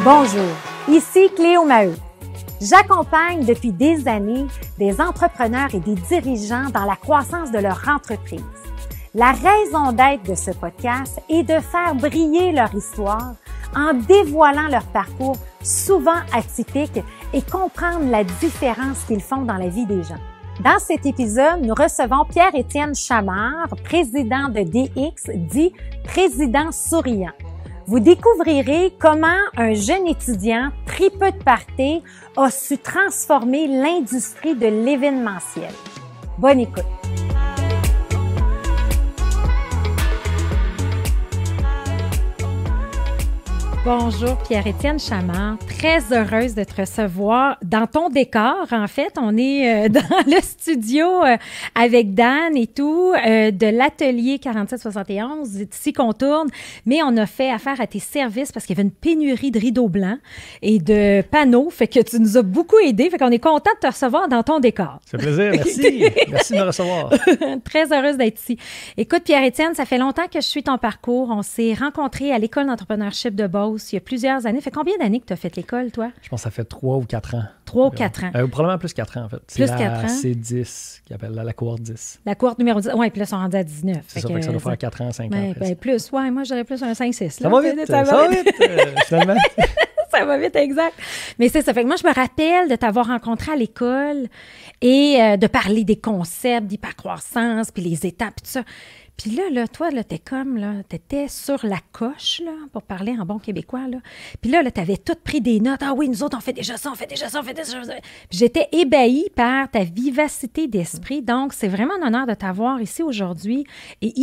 Bonjour, ici Cléo Maheu. J'accompagne depuis des années des entrepreneurs et des dirigeants dans la croissance de leur entreprise. La raison d'être de ce podcast est de faire briller leur histoire en dévoilant leur parcours souvent atypique et comprendre la différence qu'ils font dans la vie des gens. Dans cet épisode, nous recevons Pierre-Étienne Chamard, président de DX, dit Président Souriant. Vous découvrirez comment un jeune étudiant tripeux de party a su transformer l'industrie de l'événementiel. Bonne écoute! Bonjour Pierre-Étienne Chamard, très heureuse de te recevoir dans ton décor. En fait, on est dans le studio avec Dan et tout de l'atelier 4771, c'est ici qu'on tourne, mais on a fait affaire à tes services parce qu'il y avait une pénurie de rideaux blancs et de panneaux, fait que tu nous as beaucoup aidé, fait qu'on est content de te recevoir dans ton décor. Ça fait plaisir, merci. Merci de me recevoir. Très heureuse d'être ici. Écoute Pierre-Étienne, ça fait longtemps que je suis ton parcours. On s'est rencontrés à l'école d'entrepreneurship de Beauce il y a plusieurs années. Fait combien d'années que tu as fait l'école, toi? Je pense que ça fait 3 ou 4 ans. 3 ou 4 ans. Probablement plus 4 ans, en fait. Plus 4 ans. C'est 10, qui appelle la cohorte 10. La cohorte numéro 10. Oui, puis là, ils sont rendus à 19. C'est ça, fait que ça doit faire 4 ans, 5 ans. Ben, plus, ouais, moi, j'aurais plus un 5-6. Ça va vite, finalement. Ça va vite, exact. Mais c'est ça. Fait que moi, je me rappelle de t'avoir rencontré à l'école et de parler des concepts d'hypercroissance, puis les étapes, puis tout ça. Puis là, toi, là, t'étais sur la coche, là, pour parler en bon québécois, là. Puis là, t'avais tout pris des notes. Ah oui, nous autres, on fait déjà ça, on fait déjà ça, on fait déjà ça. Puis j'étais ébahie par ta vivacité d'esprit. Donc, c'est vraiment un honneur de t'avoir ici aujourd'hui. Et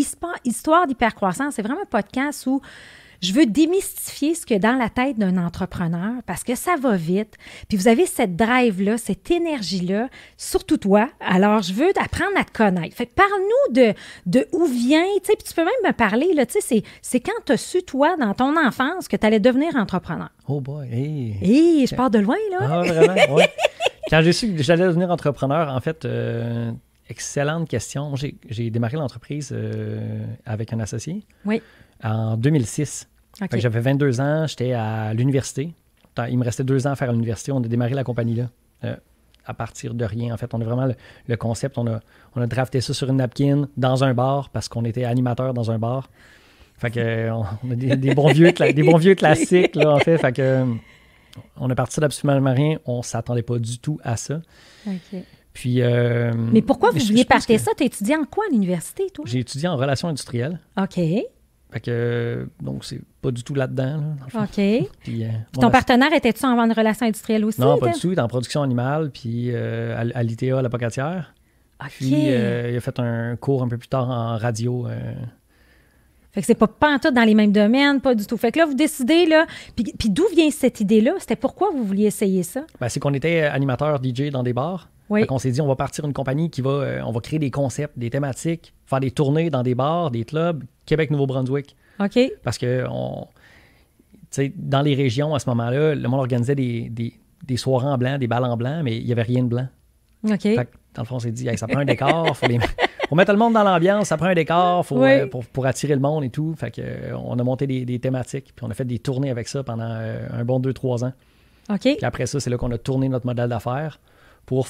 Histoire d'hypercroissance, c'est vraiment un podcast où je veux démystifier ce qu'il y a dans la tête d'un entrepreneur parce que ça va vite. Puis vous avez cette drive-là, cette énergie-là, surtout toi. Alors, je veux apprendre à te connaître. Fait que parle-nous de où vient, tu sais, puis tu peux même me parler, là, tu sais, c'est quand tu as su, toi, dans ton enfance, que tu allais devenir entrepreneur. Oh boy, hey! Hey, je pars de loin, là. Ah, vraiment, oui. Quand j'ai su que j'allais devenir entrepreneur, en fait, excellente question. J'ai démarré l'entreprise avec un associé. Oui. En 2006. Okay. J'avais 22 ans, j'étais à l'université. Il me restait 2 ans à faire à l'université. On a démarré la compagnie-là à partir de rien. En fait, on a vraiment le concept. On a drafté ça sur une napkin dans un bar parce qu'on était animateur dans un bar. Fait que on a des bons vieux classiques, là, en fait. Fait que on est parti d'absolument rien. On ne s'attendait pas du tout à ça. OK. Puis, mais pourquoi vous vouliez partir ça? Tu as étudié en quoi à l'université, toi? J'ai étudié en relations industrielles. OK. Fait que, donc, c'est pas du tout là-dedans. Là, OK. Puis ton partenaire, était-tu en relation industrielle aussi? Non, pas du tout. Il est en production animale, puis à l'ITA, à la Pocatière. OK. Puis, il a fait un cours un peu plus tard en radio. Fait que c'est pas en tout dans les mêmes domaines, pas du tout. Fait que là, vous décidez, là, puis d'où vient cette idée-là? C'était pourquoi vous vouliez essayer ça? Ben, c'est qu'on était animateur DJ dans des bars. Oui. Fait qu'on s'est dit, on va partir une compagnie on va créer des concepts, des thématiques, faire des tournées dans des bars, des clubs, Québec-Nouveau-Brunswick. OK. Parce que, dans les régions, à ce moment-là, le monde organisait des soirées en blanc, des balles en blanc, mais il n'y avait rien de blanc. OK. Fait que, dans le fond, on s'est dit, hey, ça prend un décor, faut mettre le monde dans l'ambiance, ça prend un décor pour attirer le monde et tout. Fait que, on a monté des thématiques, puis on a fait des tournées avec ça pendant un bon 2-3 ans. OK. Puis après ça, c'est là qu'on a tourné notre modèle d'affaires pour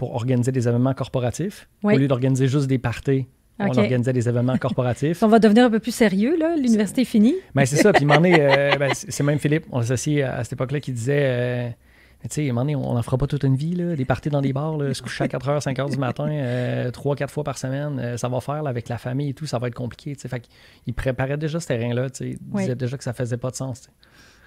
organiser des événements corporatifs. Oui. Au lieu d'organiser juste des parties, OK. on organisait des événements corporatifs. On va devenir un peu plus sérieux, là. L'université est finie. Ben, c'est ça. Puis, c'est même Philippe, on l'associé à cette époque-là, qui disait... tu sais, à un moment donné, on n'en fera pas toute une vie, là, des parties dans des bars, là, se coucher à 4h, 5h du matin, 3-4 fois par semaine, ça va faire là, avec la famille et tout, ça va être compliqué. Fait qu'il préparait déjà ce terrain-là, il disait déjà que ça faisait pas de sens. T'sais.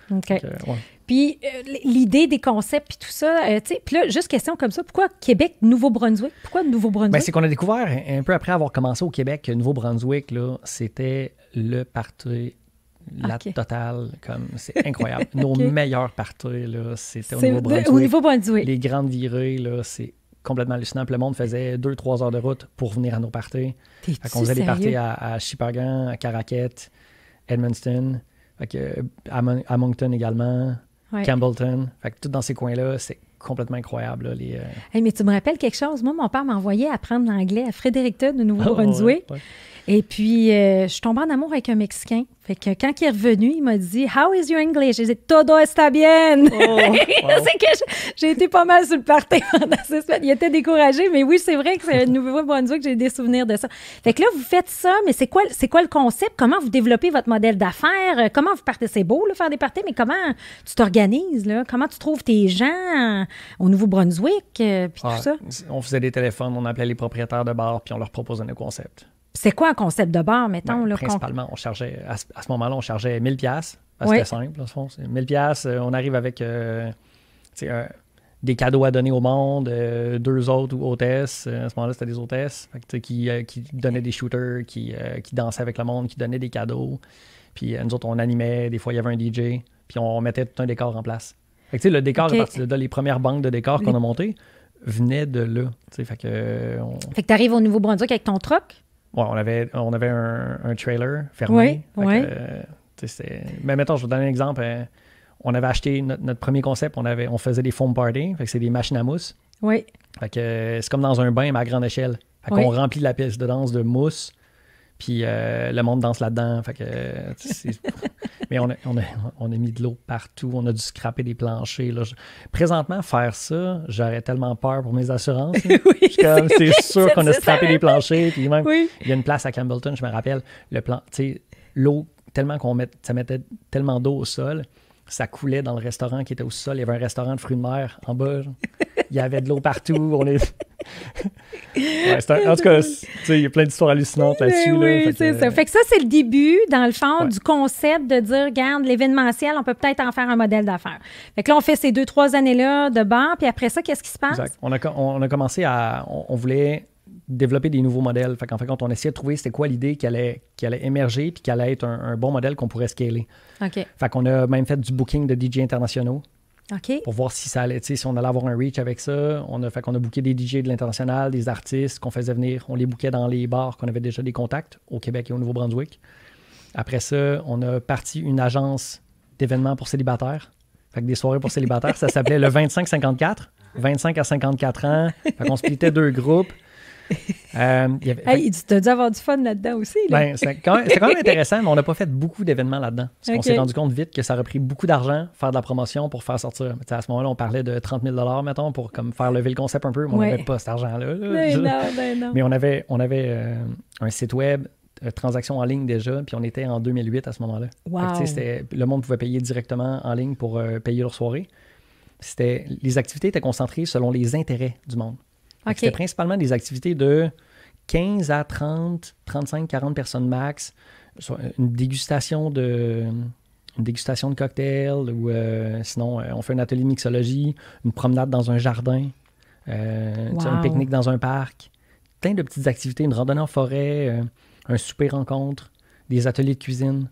OK. Donc, Puis l'idée des concepts puis tout ça, puis là, juste question comme ça, pourquoi Québec, Nouveau-Brunswick? Pourquoi Nouveau-Brunswick? Ben, c'est qu'on a découvert, un peu après avoir commencé au Québec, que Nouveau-Brunswick, là, c'était le party... La totale, comme c'est incroyable. Nos meilleurs parties, là, c'était au Nouveau-Brunswick. Au Nouveau-Brunswick. Les grandes virées, là, c'est complètement hallucinant. Puis le monde faisait 2-3 heures de route pour venir à nos parties. Fait qu'on faisait des parties à Shippagan, à Caraquette, Edmundston, fait que, à Moncton également, Campbellton. Fait que tout dans ces coins-là, c'est complètement incroyable. Là, Hey, mais tu me rappelles quelque chose? Moi, mon père m'a envoyé apprendre l'anglais à Fredericton, de Nouveau-Brunswick. Ouais. Et puis, je suis tombée en amour avec un Mexicain. Fait que quand il est revenu, il m'a dit « How is your English? » J'ai dit « Todo está bien! » C'est que j'ai été pas mal sur le party pendant 6 semaines. Il était découragé, mais oui, c'est vrai que c'est le Nouveau-Brunswick, j'ai des souvenirs de ça. Fait que là, vous faites ça, mais c'est quoi le concept? Comment vous développez votre modèle d'affaires? Comment vous partez? C'est beau, là, faire des parties, mais comment tu t'organises, là? Comment tu trouves tes gens au Nouveau-Brunswick, puis tout ça? On faisait des téléphones, on appelait les propriétaires de bars, puis on leur proposait nos concepts. C'est quoi un concept de bar, mettons? Là, principalement, on chargeait, à ce moment-là, on chargeait 1000$. C'était simple, au fond. C'est 1000$, on arrive avec des cadeaux à donner au monde, 2 autres ou hôtesses. À ce moment-là, c'était des hôtesses qui donnaient des shooters, qui dansaient avec le monde, qui donnaient des cadeaux. Puis nous autres, on animait. Des fois, il y avait un DJ. Puis on mettait tout un décor en place. Fait que, le décor, à partir de là, les premières banques de décors qu'on a montées venaient de là. Fait que tu arrives au Nouveau-Brunswick avec ton truck? Ouais, on avait un trailer fermé. Oui. Mais mettons, je vais vous donner un exemple. On avait acheté notre premier concept, on faisait des foam parties, fait que c'est des machines à mousse. Oui. Fait que c'est comme dans un bain, mais à grande échelle. Fait qu'on remplit la piste de danse de mousse, puis le monde danse là-dedans. Fait que mais on a mis de l'eau partout, on a dû scraper des planchers. Là. Présentement, faire ça, j'aurais tellement peur pour mes assurances. C'est sûr qu'on a scrapé des planchers, puis même, il y a une place à Campbellton, je me rappelle, l'eau, tellement ça mettait tellement d'eau au sol, ça coulait dans le restaurant qui était au sol. Il y avait un restaurant de fruits de mer en bas. Il y avait de l'eau partout. En tout cas, il y a plein d'histoires hallucinantes là-dessus. Oui, c'est ça. Fait que ça, c'est le début, dans le fond, du concept de dire, regarde, l'événementiel, on peut peut-être en faire un modèle d'affaires. Fait que là, on fait ces 2-3 années-là de bar, puis après ça, qu'est-ce qui se passe? Exact. On a commencé on voulait développer des nouveaux modèles. Fait qu'en fait, quand on essayait de trouver c'était quoi l'idée qui allait émerger puis qui allait être un bon modèle qu'on pourrait scaler. OK. Fait qu'on a même fait du booking de DJ internationaux. OK. Pour voir si ça allait, si on allait avoir un reach avec ça. Fait qu'on a booké des DJ de l'international, des artistes qu'on faisait venir. On les bookait dans les bars qu'on avait déjà des contacts au Québec et au Nouveau-Brunswick. Après ça, on a parti une agence d'événements pour célibataires. Fait que des soirées pour célibataires, ça s'appelait le 25-54. 25 à 54 ans. Fait qu'on splittait 2 groupes. Tu as dû avoir du fun là-dedans aussi. Là. Ben, c'est quand même intéressant, mais on n'a pas fait beaucoup d'événements là-dedans. Parce qu'on s'est rendu compte vite que ça aurait pris beaucoup d'argent faire de la promotion pour faire sortir. À ce moment-là, on parlait de 30 000 mettons, pour comme, faire lever le concept un peu, mais on n'avait pas cet argent-là. Non. Mais on avait un site web, transaction en ligne déjà, puis on était en 2008 à ce moment-là. Wow. Le monde pouvait payer directement en ligne pour payer leur soirée. Les activités étaient concentrées selon les intérêts du monde. C'était principalement des activités de 15 à 30, 35, 40 personnes max. Une dégustation de cocktails ou sinon, on fait un atelier de mixologie, une promenade dans un jardin, un pique-nique dans un parc. Plein de petites activités, une randonnée en forêt, un souper rencontre, des ateliers de cuisine.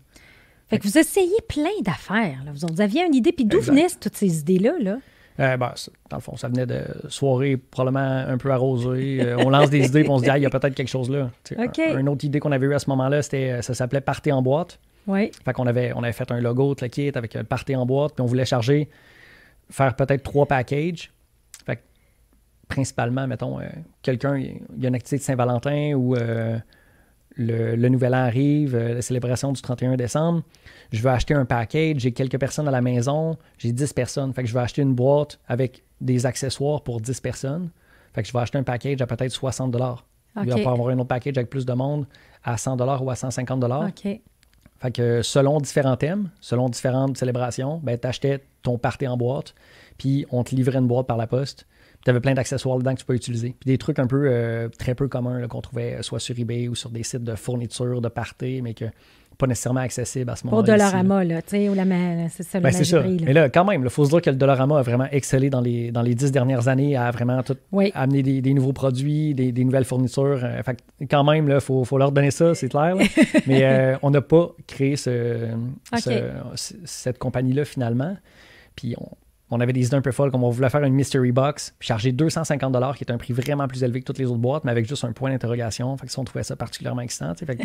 Fait que vous essayez plein d'affaires. Là. Vous aviez une idée. Puis d'où venaient toutes ces idées-là? Là? Dans le fond, ça venait de soirées probablement un peu arrosées. On lance des idées et on se dit, il y a peut-être quelque chose là. Une autre idée qu'on avait eue à ce moment-là, ça s'appelait Party en boîte. Oui. Fait qu'on avait fait un logo, tout le kit avec le Party en boîte, puis on voulait faire peut-être 3 packages. Fait que, principalement, mettons, quelqu'un, il y a une activité de Saint-Valentin ou le Nouvel An arrive, la célébration du 31 décembre. Je veux acheter un package, j'ai quelques personnes à la maison, j'ai 10 personnes. Fait que je vais acheter une boîte avec des accessoires pour 10 personnes. Fait que je vais acheter un package à peut-être 60 $. Il va pas avoir un autre package avec plus de monde à 100 $ ou à 150 $. OK. Fait que selon différents thèmes, selon différentes célébrations, tu achetais ton party en boîte, puis on te livrait une boîte par la poste. Tu avais plein d'accessoires dedans que tu peux utiliser. Puis des trucs un peu, très peu communs là, qu'on trouvait soit sur eBay ou sur des sites de fourniture, de party, mais que pas nécessairement accessible à ce moment-là. Pour Dollarama, là, tu sais, ou c'est ça, le c'est ça. prix, là. Mais là, quand même, il faut se dire que le Dollarama a vraiment excellé dans les 10 dernières années à vraiment tout amener des nouveaux produits, des nouvelles fournitures. Fait que quand même, il faut leur donner ça, c'est clair. Là. Mais on n'a pas créé cette compagnie-là, finalement. Puis on avait des idées un peu folles, comme on voulait faire une mystery box, puis charger 250 $, qui est un prix vraiment plus élevé que toutes les autres boîtes, mais avec juste un point d'interrogation. Fait que ça, on trouvait ça particulièrement excitant. Fait que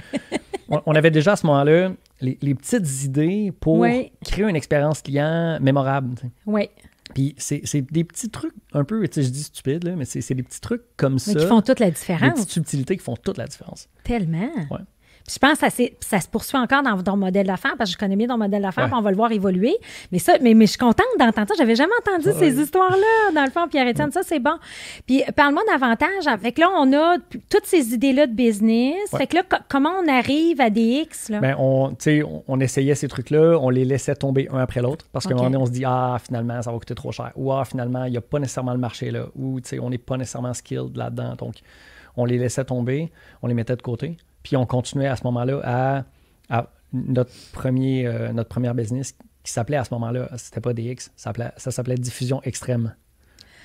on avait déjà à ce moment-là les petites idées pour créer une expérience client mémorable. Oui. Puis c'est des petits trucs un peu, tu sais, je dis stupide, là, mais c'est des petits trucs comme ça. Mais qui font toute la Des différence. petites subtilités qui font toute la différence. Tellement. Ouais. Puis je pense que ça se poursuit encore dans ton modèle d'affaires, parce que je connais bien ton modèle d'affaires, puis on va le voir évoluer. Mais je suis contente d'entendre ça. J'avais jamais entendu ces histoires-là, dans le fond, Pierre-Étienne. Ça, c'est bon. Puis parle-moi davantage. Fait que là, on a toutes ces idées-là de business. Fait que là, comment on arrive à DX, là? Bien, on essayait ces trucs-là, on les laissait tomber un après l'autre, parce qu'à un moment donné, on se dit, finalement, ça va coûter trop cher. Ou, finalement, il n'y a pas nécessairement le marché là. Ou, on n'est pas nécessairement skilled là-dedans. Donc, on les laissait tomber, on les mettait de côté. Puis on continuait à ce moment-là à notre première business qui s'appelait à ce moment-là, c'était pas DX, ça s'appelait Diffusion Extrême.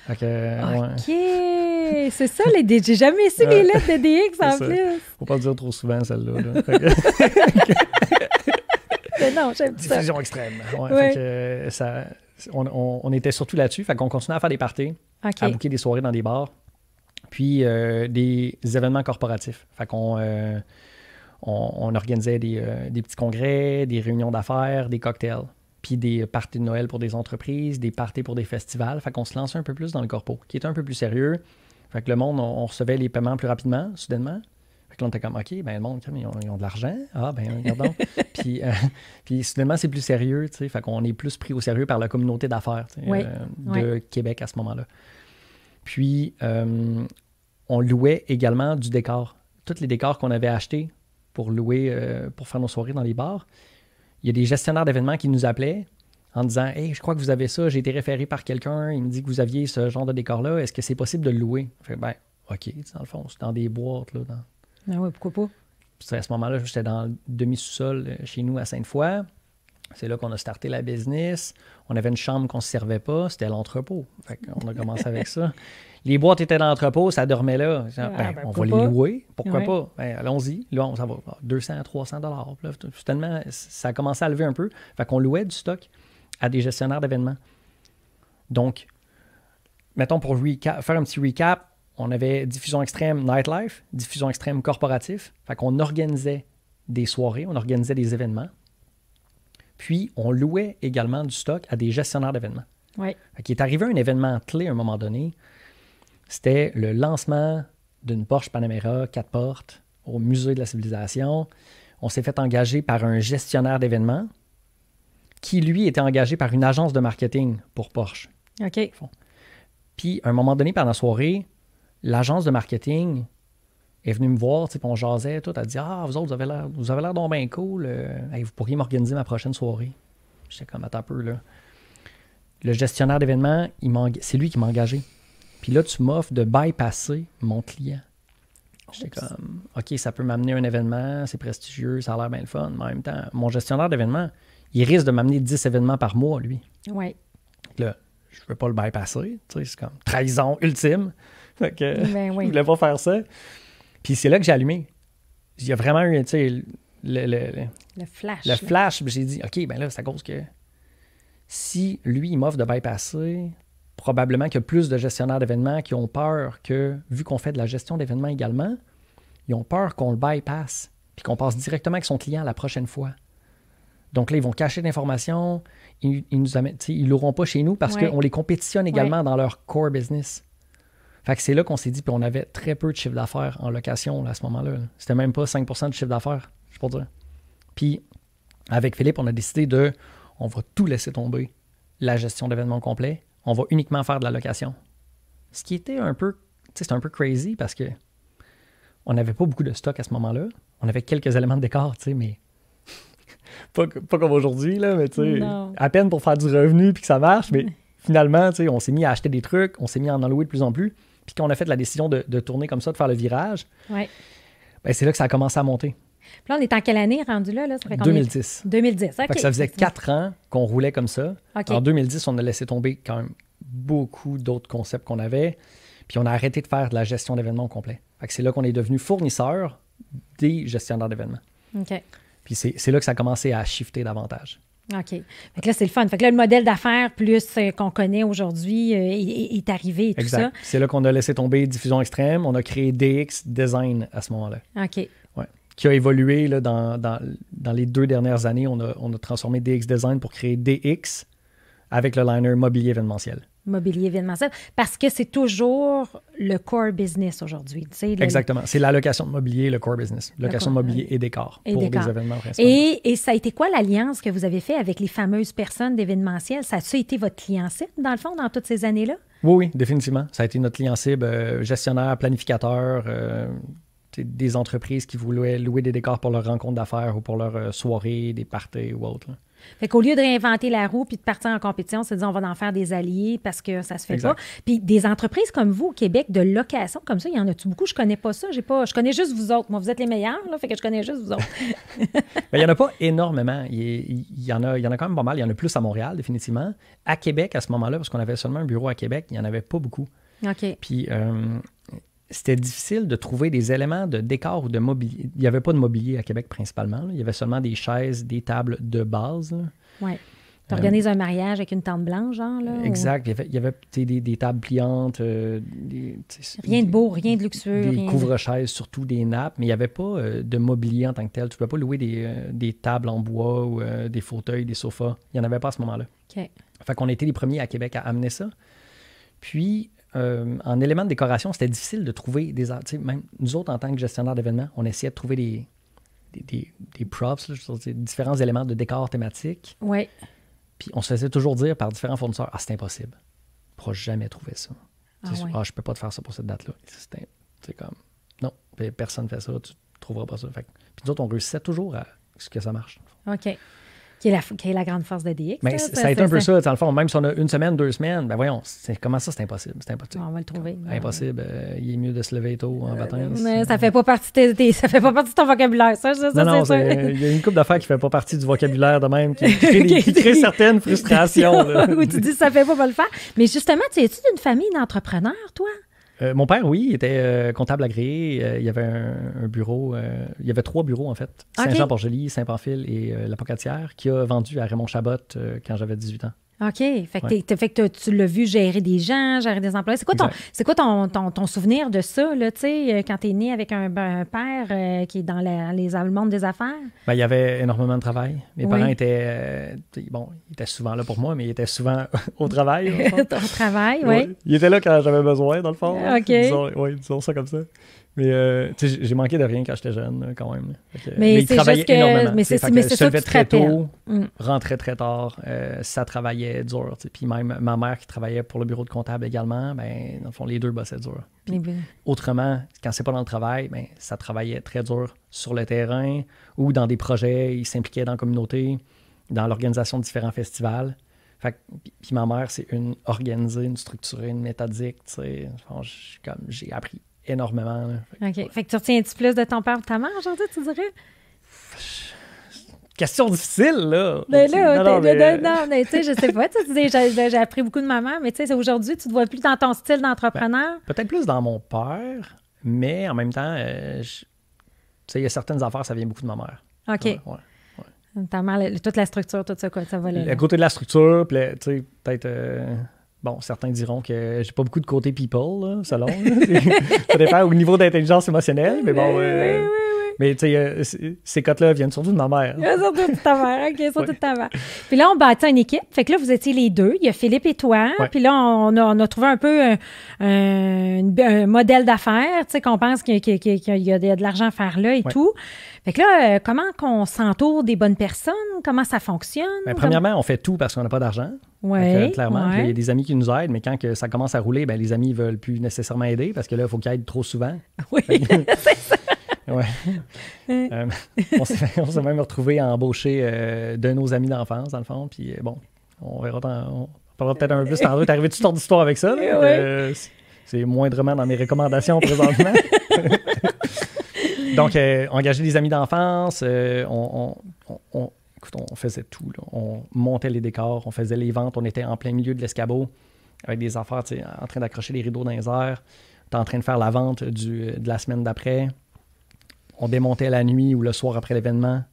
OK. C'est ça, j'ai jamais su les lettres de DX en plus. Faut pas le dire trop souvent, celle-là. Mais non, j'aime ça. Diffusion Extrême. Fait que, on était surtout là-dessus. Fait qu'on continuait à faire des parties, à booker des soirées dans des bars. Puis des événements corporatifs. Fait qu'on on organisait des petits congrès, des réunions d'affaires, des cocktails, puis des parties de Noël pour des entreprises, des parties pour des festivals. Fait qu'on se lançait un peu plus dans le corpo, qui était un peu plus sérieux. Fait que le monde, on recevait les paiements plus rapidement, soudainement. Fait que là, on était comme, OK, ben le monde, ils ont de l'argent. Regardons. Puis soudainement, c'est plus sérieux, tu sais. Fait qu'on est plus pris au sérieux par la communauté d'affaires de Québec à ce moment-là. Puis, on louait également du décor. Tous les décors qu'on avait achetés pour louer, pour faire nos soirées dans les bars, il y a des gestionnaires d'événements qui nous appelaient en disant « Hey, je crois que vous avez ça, j'ai été référé par quelqu'un, il me dit que vous aviez ce genre de décor-là, est-ce que c'est possible de le louer? » Fait ben, OK, dans le fond, c'est dans des boîtes. Là, Ah oui, pourquoi pas? Puis à ce moment-là, j'étais dans le demi-sous-sol chez nous à Sainte-Foy. C'est là qu'on a starté la business. On avait une chambre qu'on ne se servait pas, c'était l'entrepôt. Fait qu'on a commencé avec ça. Les boîtes étaient dans l'entrepôt, ça dormait là. On va les louer, pourquoi pas? Ben, allons-y. Là, ça va 200, 300 $. Finalement, ça a commencé à lever un peu. Fait qu'on louait du stock à des gestionnaires d'événements. Donc, mettons pour faire un petit recap, on avait Diffusion Extrême Nightlife, Diffusion Extrême Corporatif. Fait qu'on organisait des soirées, on organisait des événements. Puis, on louait également du stock à des gestionnaires d'événements. Oui. Il est arrivé un événement clé à un moment donné. C'était le lancement d'une Porsche Panamera 4 portes au Musée de la Civilisation. On s'est fait engager par un gestionnaire d'événements qui, lui, était engagé par une agence de marketing pour Porsche. OK. Puis, à un moment donné, pendant la soirée, l'agence de marketing est venue me voir, puis on jasait, tout. Elle dit « Ah, vous autres, vous avez l'air donc bien cool. Hey, vous pourriez m'organiser ma prochaine soirée. » J'étais comme « Attends un peu, là. » Le gestionnaire d'événements, c'est lui qui m'a engagé. Puis là, tu m'offres de bypasser mon client. J'étais comme « OK, ça peut m'amener un événement, c'est prestigieux, ça a l'air bien le fun. » Mais en même temps, mon gestionnaire d'événements, il risque de m'amener 10 événements par mois, lui. Oui. Là, je ne veux pas le bypasser. Tu sais, c'est comme trahison ultime. Fait que je voulais pas faire ça. Puis c'est là que j'ai allumé. Il y a vraiment eu, tu sais, le flash. Le flash. J'ai dit, OK, ben là, c'est à cause que si lui, il m'offre de bypasser, probablement qu'il y a plus de gestionnaires d'événements qui ont peur que, vu qu'on fait de la gestion d'événements également, ils ont peur qu'on le bypasse puis qu'on passe directement avec son client la prochaine fois. Donc là, ils vont cacher l'information, ils l'auront pas chez nous parce qu'on les compétitionne également dans leur core business. Fait que c'est là qu'on s'est dit, puis on avait très peu de chiffre d'affaires en location là, à ce moment-là. C'était même pas 5% de chiffre d'affaires, je peux dire. Puis, avec Philippe, on a décidé on va tout laisser tomber, la gestion d'événements complets. On va uniquement faire de la location. Ce qui était un peu, c'était un peu crazy parce que on n'avait pas beaucoup de stock à ce moment-là. On avait quelques éléments de décor, mais pas comme aujourd'hui, là, mais à peine pour faire du revenu puis que ça marche, mais finalement, on s'est mis à acheter des trucs, on s'est mis à en louer de plus en plus. Puis quand on a fait la décision de tourner comme ça, de faire le virage, ben, c'est là que ça a commencé à monter. Puis là, on est en quelle année rendu là? Ça fait 2010. 2010, OK. Fait que ça faisait 4 ans qu'on roulait comme ça. Okay. En 2010, on a laissé tomber quand même beaucoup d'autres concepts qu'on avait. Puis on a arrêté de faire de la gestion d'événements au complet. Fait que c'est là qu'on est devenu fournisseur des gestionnaires d'événements. OK. Puis c'est là que ça a commencé à shifter davantage. OK. Fait que là, c'est le fun. Fait que là, le modèle d'affaires plus qu'on connaît aujourd'hui est arrivé et tout exact. ça. C'est là qu'on a laissé tomber Diffusion Extrême. On a créé DX Design à ce moment-là. OK. Ouais. Qui a évolué là, dans les 2 dernières années. On a transformé DX Design pour créer DX avec le liner mobilier événementiel. Mobilier événementiel, parce que c'est toujours le core business aujourd'hui. Tu sais, Exactement. C'est la location de mobilier, le core business. Location de mobilier et décor pour des événements principalement. Et ça a été quoi l'alliance que vous avez fait avec les fameuses personnes d'événementiel? Ça a-tu été votre client cible, dans le fond, dans toutes ces années-là? Oui, définitivement. Ça a été notre client cible, gestionnaire, planificateur, des entreprises qui voulaient louer des décors pour leurs rencontres d'affaires ou pour leurs soirées, des parties ou autres. Là. Fait qu'au lieu de réinventer la roue puis de partir en compétition, c'est de dire on va en faire des alliés parce que ça se fait pas. Puis des entreprises comme vous au Québec de location comme ça, il y en a-tu beaucoup? Je connais pas ça. Je connais juste vous autres. Moi, vous êtes les meilleurs, là, fait que je connais juste vous autres. Il n'y en a pas énormément. Il y en a quand même pas mal. Il y en a plus à Montréal, définitivement. À Québec, à ce moment-là, parce qu'on avait seulement un bureau à Québec, il n'y en avait pas beaucoup. OK. Puis c'était difficile de trouver des éléments de décor ou de mobilier. Il n'y avait pas de mobilier à Québec principalement. Là. Il y avait seulement des chaises, des tables de base. Oui. Tu organises un mariage avec une tente blanche, genre, là? Exact. Ou... Il y avait des tables pliantes. Rien de beau, rien de luxueux. Des couvre-chaises, surtout des nappes. Mais il n'y avait pas de mobilier en tant que tel. Tu ne pouvais pas louer des tables en bois ou des fauteuils, des sofas. Il n'y en avait pas à ce moment-là. OK. Fait qu'on a été les premiers à Québec à amener ça. Puis... en éléments de décoration, c'était difficile de trouver des... Même nous autres, en tant que gestionnaire d'événements, on essayait de trouver des props, là, différents éléments de décor thématique. Oui. Puis on se faisait toujours dire par différents fournisseurs, c'est impossible. On ne pourra jamais trouver ça. Je peux pas te faire ça pour cette date-là. C'est comme, non, personne ne fait ça, tu ne trouveras pas ça. Fait que, puis nous autres, on réussissait toujours à ce que ça marche. OK. Qui est la grande force de DX. Mais ça a été un peu ça, dans le fond. Même si on a une semaine, 2 semaines, ben voyons, comment ça, c'est impossible? C'est impossible. On va le trouver. Impossible. Il est mieux de se lever tôt en matin. Mais ça fait pas partie de ton vocabulaire, ça. Non, il y a une couple d'affaires qui fait pas partie du vocabulaire de même, qui crée certaines frustrations. Où tu dis ça fait pas le faire. Mais justement, es-tu d'une famille d'entrepreneurs, toi? Mon père, oui, il était comptable agréé. Il y avait un bureau. Il y avait 3 bureaux, en fait. Saint-Jean-Port-Joli, Saint-Pamphile et La Pocatière, qui a vendu à Raymond Chabot quand j'avais 18 ans. OK. Fait que, tu l'as vu gérer des gens, gérer des employés. C'est quoi ton souvenir de ça, là, tu sais, quand tu es né avec un père qui est dans le monde des affaires? Ben, il y avait énormément de travail. Mes parents étaient... ils étaient souvent là pour moi, mais ils étaient souvent au travail. Au travail, oui. Ils étaient là quand j'avais besoin, dans le fond. OK. Disons ça comme ça. Mais j'ai manqué de rien quand j'étais jeune, quand même. Mais ils travaillaient énormément. Mais c'est se levait très tôt, Mm. rentrait très tard, ça travaillait dur. Puis même ma mère qui travaillait pour le bureau de comptable également, ben, dans le fond, les deux bossaient dur. Puis, autrement, quand c'est pas dans le travail, ben, ça travaillait très dur sur le terrain ou dans des projets. Ils s'impliquaient dans la communauté, dans l'organisation de différents festivals. Puis ma mère, c'est une organisée, une structurée, une méthodique. J'ai appris énormément. Là. OK. Fait que tu retiens-tu plus de ton père ou de ta mère aujourd'hui, tu dirais? Question difficile, là. Non, mais tu sais, je sais pas. Tu dis, j'ai appris beaucoup de ma mère, mais tu sais, aujourd'hui, tu te vois plus dans ton style d'entrepreneur. Peut-être plus dans mon père, mais en même temps, tu sais, il y a certaines affaires, ça vient beaucoup de ma mère. OK. Ouais. Ta mère, toute la structure, tout ça, quoi, ça va là. Le côté de la structure, puis tu sais, peut-être... Bon, certains diront que j'ai pas beaucoup de côté people, là, selon. Ça dépend au niveau d'intelligence émotionnelle, mais bon... Oui. Mais tu sais, ces cotes-là viennent surtout de ma mère. Surtout de ta mère, OK, surtout de ta mère. Puis là, on bâtit une équipe. Fait que là, vous étiez les deux. Il y a Philippe et toi. Ouais. Puis là, on a trouvé un peu un modèle d'affaires, tu sais, qu'on pense qu'il y a de l'argent à faire là et tout. Fait que là, comment qu'on s'entoure des bonnes personnes? Comment ça fonctionne? Ben, premièrement, on fait tout parce qu'on n'a pas d'argent. Oui, clairement. Il y a des amis qui nous aident, mais quand que ça commence à rouler, ben, les amis ne veulent plus nécessairement aider parce que là, il faut qu'ils aident trop souvent. Oui, c'est ça. Ouais. On s'est même retrouvé à embaucher de nos amis d'enfance, dans le fond. Puis bon, on verra. On parlera peut-être un peu plus tantôt. T'es arrivé toute sorte d'histoire avec ça. Là, c'est moindrement dans mes recommandations présentement. Donc, engager des amis d'enfance, écoute, on faisait tout. Là. On montait les décors, on faisait les ventes. On était en plein milieu de l'escabeau avec des affaires, en train d'accrocher les rideaux dans les airs. On était en train de faire la vente de la semaine d'après. On démontait la nuit ou le soir après l'événement.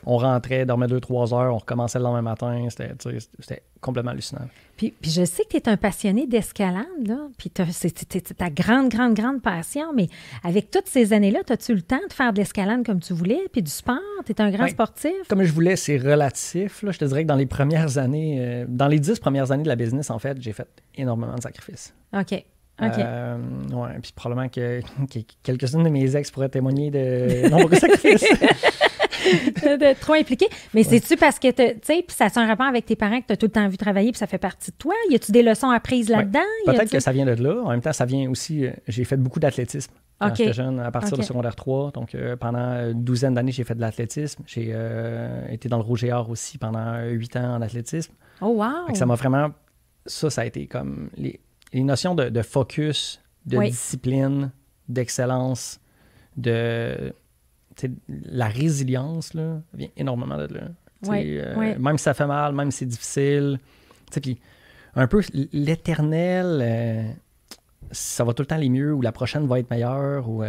On rentrait, dormait 2-3 heures, on recommençait le lendemain matin. C'était complètement hallucinant. Puis je sais que tu es un passionné d'escalade, là. Puis c'est ta grande, grande, grande passion. Mais avec toutes ces années-là, as-tu eu le temps de faire de l'escalade comme tu voulais? Puis du sport? Tu es un grand sportif? Comme je voulais, c'est relatif. Là. Je te dirais que dans les premières années, dans les 10 premières années de la business, en fait, j'ai fait énormément de sacrifices. OK. Puis probablement que quelques-unes de mes ex pourraient témoigner de nombreux sacrifices. de trop impliqué. Mais c'est-tu parce que, tu sais, puis ça a un rapport avec tes parents que tu as tout le temps vu travailler puis ça fait partie de toi? Y a-tu des leçons apprises là-dedans? Peut-être que ça vient de là. En même temps, ça vient aussi... j'ai fait beaucoup d'athlétisme quand j'étais jeune, à partir de secondaire 3. Donc, pendant une douzaine d'années, j'ai fait de l'athlétisme. J'ai été dans le Rouge et Or aussi pendant 8 ans en athlétisme. Oh, wow! Fait que ça m'a vraiment... Ça a été comme... Les notions de focus, de discipline, d'excellence, la résilience, là, vient énormément de là. Même si ça fait mal, même si c'est difficile. Puis un peu l'éternel, ça va tout le temps aller mieux, ou la prochaine va être meilleure, ou tu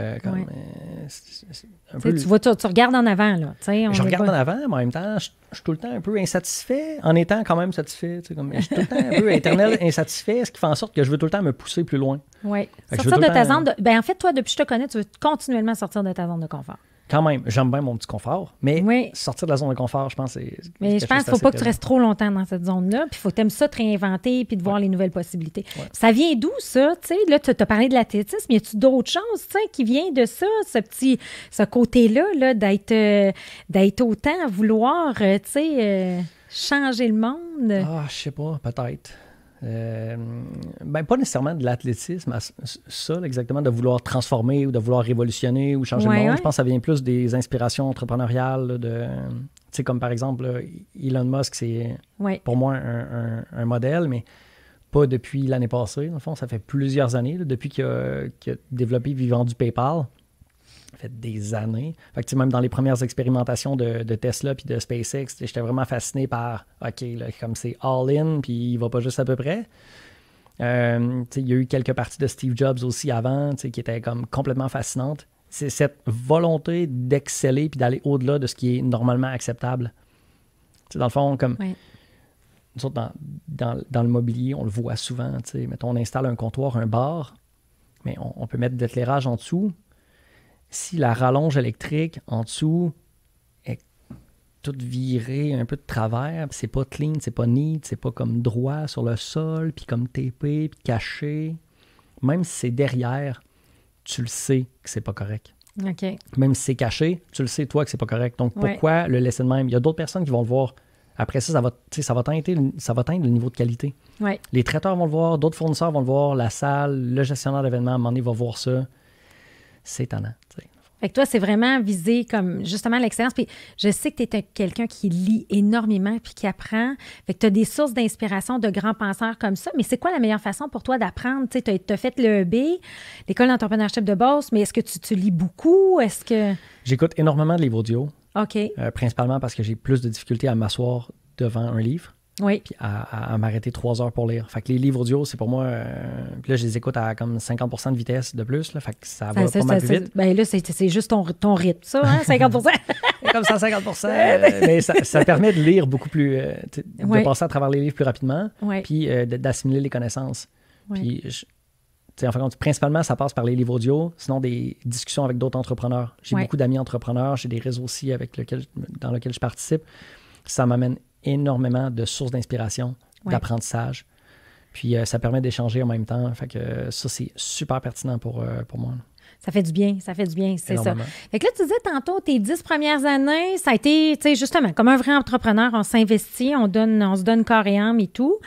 regardes en avant, là. Je regarde en avant, mais en même temps, je suis tout le temps un peu insatisfait, en étant quand même satisfait. Je suis tout le temps un peu éternel insatisfait, ce qui fait en sorte que je veux tout le temps me pousser plus loin. Oui. Sortir de ta zone de... en fait, toi, depuis que je te connais, tu veux continuellement sortir de ta zone de confort. Quand même, j'aime bien mon petit confort, mais sortir de la zone de confort, je pense, c'est... Mais je pense qu'il ne faut pas que tu restes trop longtemps dans cette zone-là, puis il faut que tu aimes ça te réinventer, puis de voir les nouvelles possibilités. Ouais. Ça vient d'où, ça? Tu sais, là, tu as parlé de l'athlétisme, y a-tu d'autres choses, tu sais, qui viennent de ça, ce côté-là, là, d'être autant à vouloir, tu sais, changer le monde? Ah, je sais pas, peut-être. Pas nécessairement de l'athlétisme, ça, exactement, de vouloir transformer ou de vouloir révolutionner ou changer le monde. Je pense que ça vient plus des inspirations entrepreneuriales, tu sais, comme par exemple, là, Elon Musk, c'est pour moi un modèle, mais pas depuis l'année passée. Dans le fond, ça fait plusieurs années, là, depuis qu'il a développé et vendu PayPal. Ça fait des années. Fait que, même dans les premières expérimentations de Tesla puis de SpaceX, j'étais vraiment fasciné par, OK, là, comme c'est all-in, puis il va pas juste à peu près. Il y a eu quelques parties de Steve Jobs aussi avant, qui étaient comme complètement fascinantes. C'est cette volonté d'exceller puis d'aller au-delà de ce qui est normalement acceptable. Dans le fond, comme... Nous autres, dans le mobilier, on le voit souvent. Mettons, on installe un comptoir, un bar, mais on peut mettre de l'éclairage en dessous. Si la rallonge électrique en dessous est toute virée un peu de travers, c'est pas clean, c'est pas neat, c'est pas comme droit sur le sol, puis comme tapé, puis caché, même si c'est derrière, tu le sais que c'est pas correct. Okay. Même si c'est caché, tu le sais toi que c'est pas correct. Donc pourquoi le laisser de même? Il y a d'autres personnes qui vont le voir. Après ça, ça va teindre le niveau de qualité. Ouais. Les traiteurs vont le voir, d'autres fournisseurs vont le voir, la salle, le gestionnaire d'événements, à un moment donné, va voir ça. C'est étonnant. Fait que toi, c'est vraiment visé comme justement l'excellence. Puis je sais que tu es quelqu'un qui lit énormément puis qui apprend. Fait que tu as des sources d'inspiration de grands penseurs comme ça. Mais c'est quoi la meilleure façon pour toi d'apprendre? Tu as fait l'EEB, l'École d'entrepreneurship de Beauce, mais est-ce que tu lis beaucoup? Est-ce que... J'écoute énormément de livres audio. OK. Principalement parce que j'ai plus de difficultés à m'asseoir devant un livre. Oui. Puis à m'arrêter 3 heures pour lire. Fait que les livres audio, c'est pour moi... puis là, je les écoute à comme 50% de vitesse de plus. Là, fait que ça va pas mal plus vite. Ben là, c'est juste ton rythme, ça, hein, 50%. Comme ça, 50%. Mais ça permet de lire beaucoup plus... de passer à travers les livres plus rapidement. Puis d'assimiler les connaissances. Puis... en fin de compte, principalement, ça passe par les livres audio, sinon des discussions avec d'autres entrepreneurs. J'ai beaucoup d'amis entrepreneurs, j'ai des réseaux aussi dans lesquels je participe. Ça m'amène énormément de sources d'inspiration, d'apprentissage. Puis ça permet d'échanger en même temps. Fait que ça, c'est super pertinent pour moi. Ça fait du bien, c'est ça. Fait que là, tu disais tantôt, tes 10 premières années, ça a été, tu sais, justement, comme un vrai entrepreneur, on s'investit, on se donne corps et âme et tout.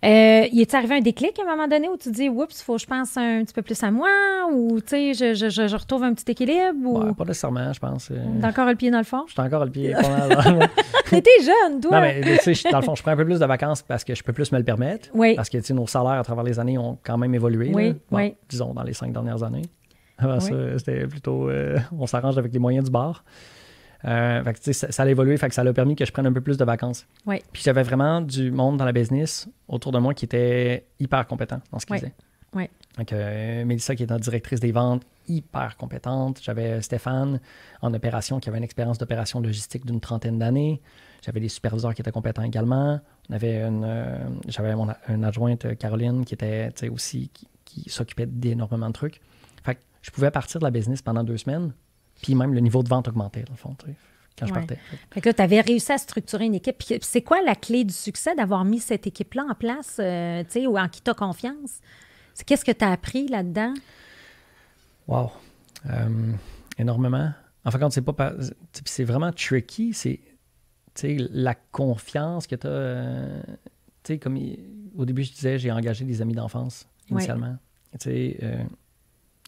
Y est-il arrivé un déclic à un moment donné où tu dis, oups, il faut que je pense un petit peu plus à moi, ou, tu sais, je retrouve un petit équilibre? Ou... pas nécessairement, je pense. T'as encore le pied dans le fond? J'ai encore le pied pas mal. T'es jeune, toi! Non, mais tu sais, dans le fond, je prends un peu plus de vacances parce que je peux plus me le permettre. Oui. Parce que, tu sais, nos salaires à travers les années ont quand même évolué. Oui. Disons, dans les 5 dernières années. Avant ça, c'était plutôt... on s'arrange avec les moyens du bord. Fait que, ça a évolué, fait que ça a permis que je prenne un peu plus de vacances. Oui. Puis j'avais vraiment du monde dans la business autour de moi qui était hyper compétent dans ce qu'il faisait. Oui. Donc, Mélissa, qui est notre directrice des ventes, hyper compétente. J'avais Stéphane en opération, qui avait une expérience d'opération logistique d'une 30aine d'années. J'avais des superviseurs qui étaient compétents également. J'avais une adjointe, Caroline, qui était aussi qui s'occupait d'énormément de trucs. Fait que je pouvais partir de la business pendant 2 semaines, puis même le niveau de vente augmentait, dans le fond, quand je partais. Fait que là, tu avais réussi à structurer une équipe. Puis c'est quoi la clé du succès d'avoir mis cette équipe-là en place, ou en qui tu as confiance? Qu'est-ce que tu as appris là-dedans? Wow! Énormément. En fait, quand c'est vraiment tricky, c'est la confiance que tu as. Comme au début, je disais, j'ai engagé des amis d'enfance initialement.